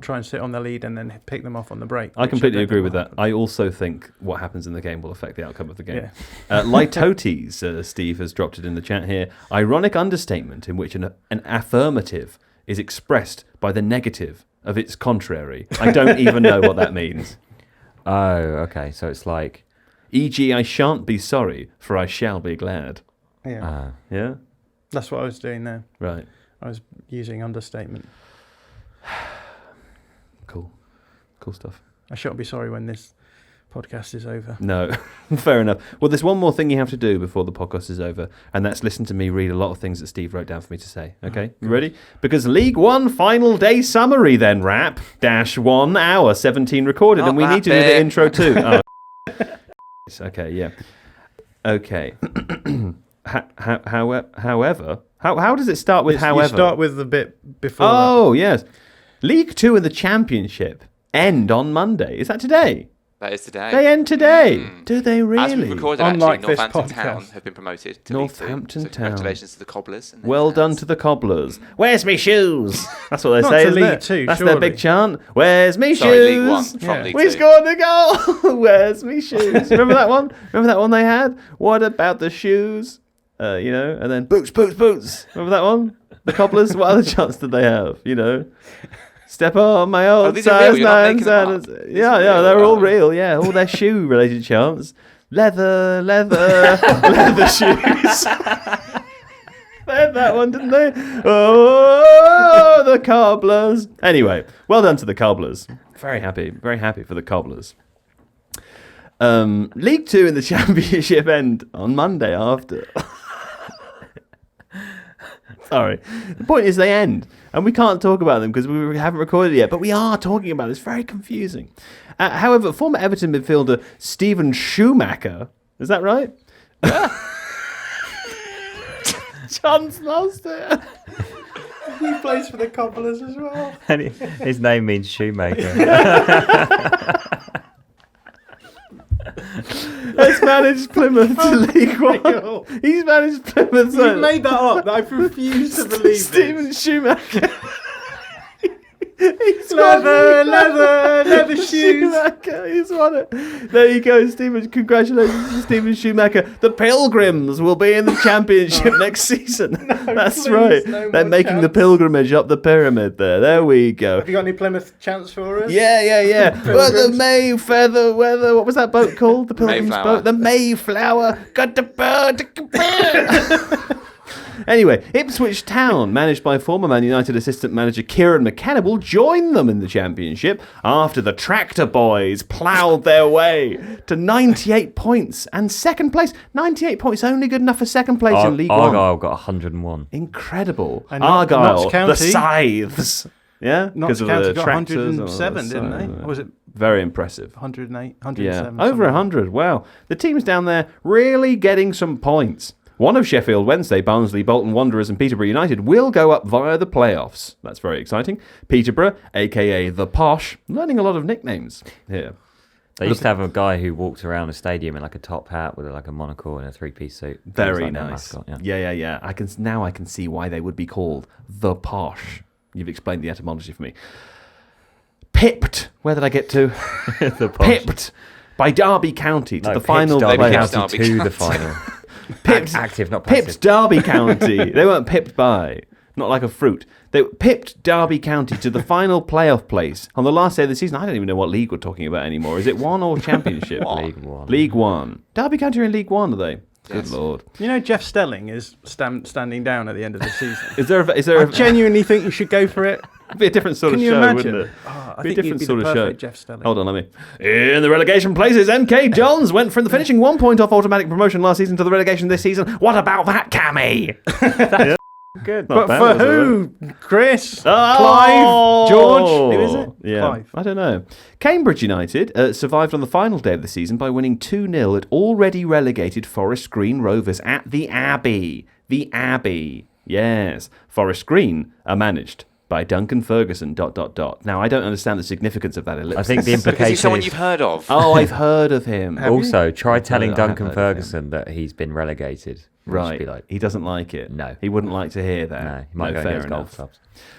try and sit on the lead and then pick them off on the break. I completely agree with that. I also think what happens in the game will affect the outcome of the game. Yeah. Litotes, Steve has dropped it in the chat here. Ironic understatement in which an affirmative is expressed by the negative of its contrary. I don't even know what that means. Oh, okay. So it's like... E.g., I shan't be sorry, for I shall be glad. Yeah. Yeah? That's what I was doing there. Right. I was using understatement. Cool. Cool stuff. I shan't be sorry when this podcast is over. No, fair enough. Well, there's one more thing you have to do before the podcast is over, and that's listen to me read a lot of things that Steve wrote down for me to say. Okay, you ready? Because League One final day summary then wrap -1 hour 17 recorded, Not and we that need to do the bit. intro too. Oh. Okay, yeah. Okay. However, how does it start with however? You start with the bit before that. Oh, yes. League Two and the Championship end on Monday. Is that today? That is today. They end today. Do they really? As we recorded, Unlike actually, this Northampton podcast. Town have been promoted to League Two. Northampton So Town. congratulations to the Cobblers. and their Well fans. done to the Cobblers. Where's me shoes? That's what they Not say, to isn't League it? Two, That's surely. their big chant. Where's me Sorry, shoes? League One from Yeah. League We Two. scored a goal. Where's me shoes? Remember that one? Remember that one they had? What about the shoes? And then boots, boots, boots. Remember that one? The Cobblers. What other chants did they have? Step on my old these are real, size you're not 9 making them up. sandals. These Yeah, are yeah, real, they're all wow. real. Yeah, all their shoe related chants. Leather, leather shoes. They had that one, didn't they? Oh, the Cobblers. Anyway, well done to the Cobblers. Very happy for the Cobblers. League Two and the Championship end on Monday after. Sorry. The point is they end, and we can't talk about them because we haven't recorded it yet, but we are talking about it. It's very confusing. However, former Everton midfielder Steven Schumacher, is that right? John's lost it. He plays for the Cobblers as well. And his name means shoemaker. Has managed Plymouth to League One. He's managed Plymouth. You made that up. I refuse to believe Steven this. Schumacher. Leather shoes. Schumacher, he's won it. There you go, Stephen. Congratulations to Stephen Schumacher. The Pilgrims will be in the Championship next season. That's please, right. no They're more making the chants. pilgrimage up the pyramid there. There we go. Have you got any Plymouth chants for us? Yeah. Well, the Mayfeather weather. What was that boat called? The Pilgrim's Mayflower. boat. The Mayflower. Got the bird. Anyway, Ipswich Town, managed by former Man United assistant manager Kieran McKenna, will join them in the Championship after the Tractor Boys ploughed their way to 98 points and second place. 98 points, only good enough for second place in League One. Argyle got 101. Incredible. And Argyle, Notts County. the Scythes. Yeah? Notts Because of County the got tractors. 107, didn't they? Or was it Very impressive. 108, 107. Yeah, over 100. Wow. The teams down there really getting some points. One of Sheffield Wednesday, Barnsley, Bolton Wanderers and Peterborough United will go up via the playoffs. That's very exciting. Peterborough, a.k.a. The Posh, learning a lot of nicknames here. They used to have a guy who walked around a stadium in like a top hat with like a monocle and a three-piece suit. Very like nice. Mascot, Yeah. I can see why they would be called The Posh. You've explained the etymology for me. Pipped. Where did I get to? The Posh. Pipped by Derby County to the final Derby playoffs. County to the final. Pipped, Active, not passive. Pipped Derby County. They weren't pipped by. Not like a fruit. They pipped Derby County to the final playoff place on the last day of the season. I don't even know what league we're talking about anymore. Is it one or championship? League One. League One. Derby County are in League One, are they? Yes. Good Lord. You know, Jeff Stelling is standing down at the end of the season. Is there I genuinely think you should go for it. It'd be a different sort Can of you show, imagine? wouldn't it? Oh, I Be a think different you'd be sort the of show. perfect Jeff Stelling. Hold on, let me. In the relegation places, MK Dons went from the finishing 1 point off automatic promotion last season to the relegation this season. What about that, Cammy? Good. Not But bad, for was it? who? Chris? Oh! Clive? George? Who is it? Yeah, Clive. I don't know. Cambridge United survived on the final day of the season by winning 2-0 at already relegated Forest Green Rovers at the Abbey. The Abbey. Yes. Forest Green are managed by Duncan Ferguson, ... Now, I don't understand the significance of that ellipsis. I think the Because he's implication someone is you've heard of. Oh, I've heard of him. Have you? also try telling I have Duncan heard of him. Ferguson that he's been relegated. Which Right. would be like, He doesn't like it. No. He wouldn't like to hear that. no, he might go fair against golf enough. clubs.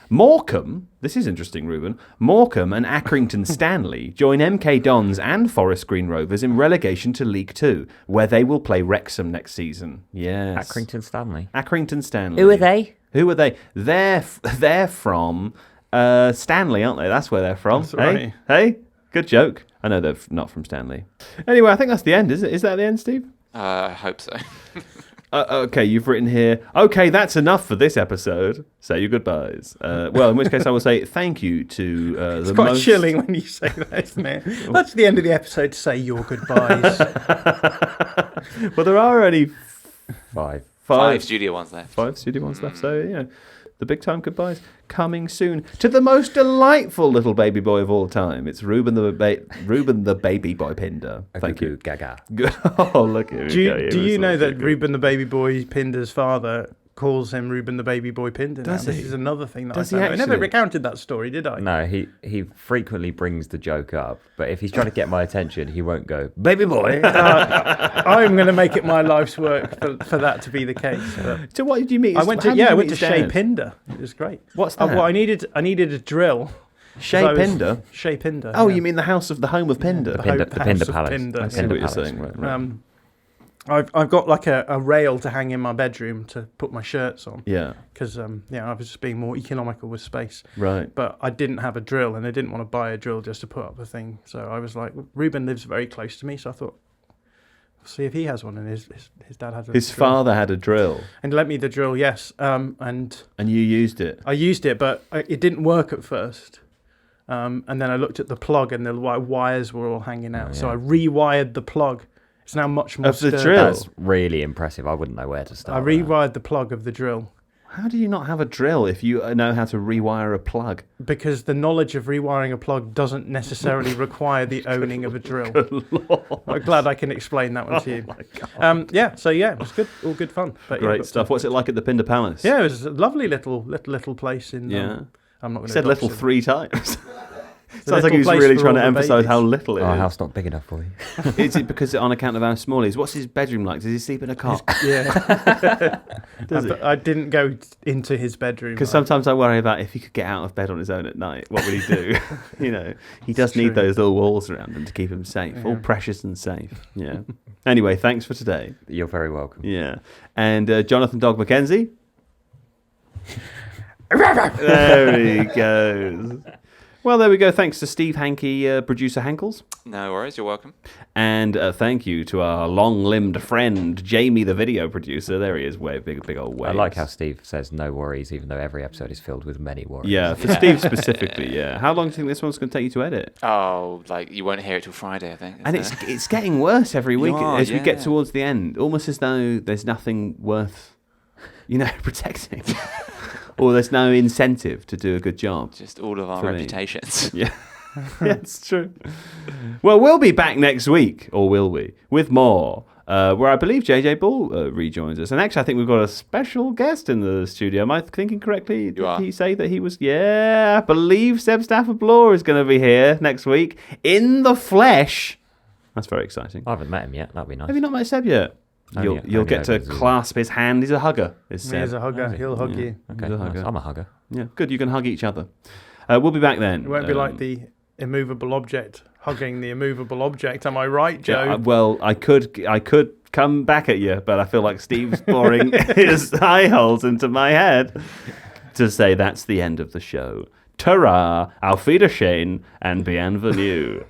Morecambe, this is interesting, Reuben. Morecambe and Accrington Stanley join MK Dons and Forest Green Rovers in relegation to League Two, where they will play Wrexham next season. Yes. Accrington Stanley. Accrington Stanley. Who are they? Who are they? They're from Stanley, aren't they? That's where they're from. That's Hey? right. Hey? Good joke. I know they're not from Stanley. Anyway, I think that's the end, is it? Is that the end, Steve? I hope so. Okay, you've written here, okay, that's enough for this episode. Say your goodbyes. Well, in which case I will say thank you to It's the quite most... chilling when you say that, isn't it? That's the end of the episode to say your goodbyes. Well, there are only Five. Five studio ones left. five studio ones left, so, you know, the big time goodbyes coming soon to the most delightful little baby boy of all time. It's Reuben the baby boy Pinder. Thank you. Gaga. Good. Oh, look at Do you know that Reuben the baby boy Pinder's father calls him Reuben the baby boy Pinder now? Does This he? is another thing that Does he I found out. I never actually? recounted that story, did I? No, he frequently brings the joke up, but if he's trying to get my attention, he won't go, baby boy. I'm going to make it my life's work for that to be the case. But So what did you meet? I went to Shea Pinder. It was great. What's that? Well, I needed a drill. Shea Pinder? Shea Pinder. Oh, yeah. you mean the home of Pinder? Pinder- the Pinder House of Palace. Pinder, I see Pinder what you're Palace. saying. Right. I've got like a rail to hang in my bedroom to put my shirts on Yeah, because I was just being more economical with space. right. But I didn't have a drill, and I didn't want to buy a drill just to put up a thing. So I was like, Reuben lives very close to me, so I thought, I'll see if he has one. And his dad had a His drill. father had a drill, And he lent me the drill, yes. And and you used it. I used it, but it didn't work at first. And then I looked at the plug, and the wires were all hanging out. Oh, So yeah. I rewired the plug. It's now much more Of the sturdy. drill? That's really impressive. I wouldn't know where to start. I with that. rewired the plug of the drill How do you not have a drill if you know how to rewire a plug? because the knowledge of rewiring a plug doesn't necessarily require the owning of a drill. I'm glad I can explain that one to you. It was good, all good fun. But yeah, Great got stuff. to- What's it like at the Pinder Palace? Yeah, it was a lovely little place in. Yeah. I'm not going You to said little 3 times. It's a Sounds like he was little place really for trying to all the emphasise how babies. little it Our is. house not big enough for you. Is it because on account of how small he is? What's his bedroom like? Does he sleep in a cot? Yeah, Does he? I didn't go into his bedroom. Because sometimes I worry about if he could get out of bed on his own at night, what would he do? He does need true. those little walls around him to keep him safe, all Yeah. precious and safe. Yeah. Anyway, thanks for today. You're very welcome. Yeah. And Jonathan Dog Mackenzie. There he goes. Well, there we go. Thanks to Steve Hankey, producer Hankles. No worries, you're welcome. And thank you to our long-limbed friend, Jamie, the video producer. There he is, big old waves. I like how Steve says no worries, even though every episode is filled with many worries. Yeah, for Steve specifically, yeah. How long do you think this one's going to take you to edit? Oh, you won't hear it till Friday, I think. And it's getting worse every week Yeah, as we get yeah. towards the end. Almost as though there's nothing worth, protecting. Or there's no incentive to do a good job. just all of our for me. reputations. Yeah. Yeah, it's true. Well, we'll be back next week, or will we, with more, where I believe JJ Ball rejoins us. And actually, I think we've got a special guest in the studio. Am I thinking correctly? Did he say that he was? Yeah, I believe Seb Stafford-Bloor is going to be here next week in the flesh. That's very exciting. I haven't met him yet. That'd be nice. Have you not met Seb yet? You'll get to clasp his hand. He's a hugger. He's a hugger. He'll hug you. Okay, nice. I'm a hugger. Yeah, good. You can hug each other. We'll be back then. It won't be like the immovable object hugging the immovable object. Am I right, Joe? Yeah, well, I could come back at you, but I feel like Steve's boring his eye holes into my head to say that's the end of the show. Ta-ra, auf Wiedersehen, and bienvenue.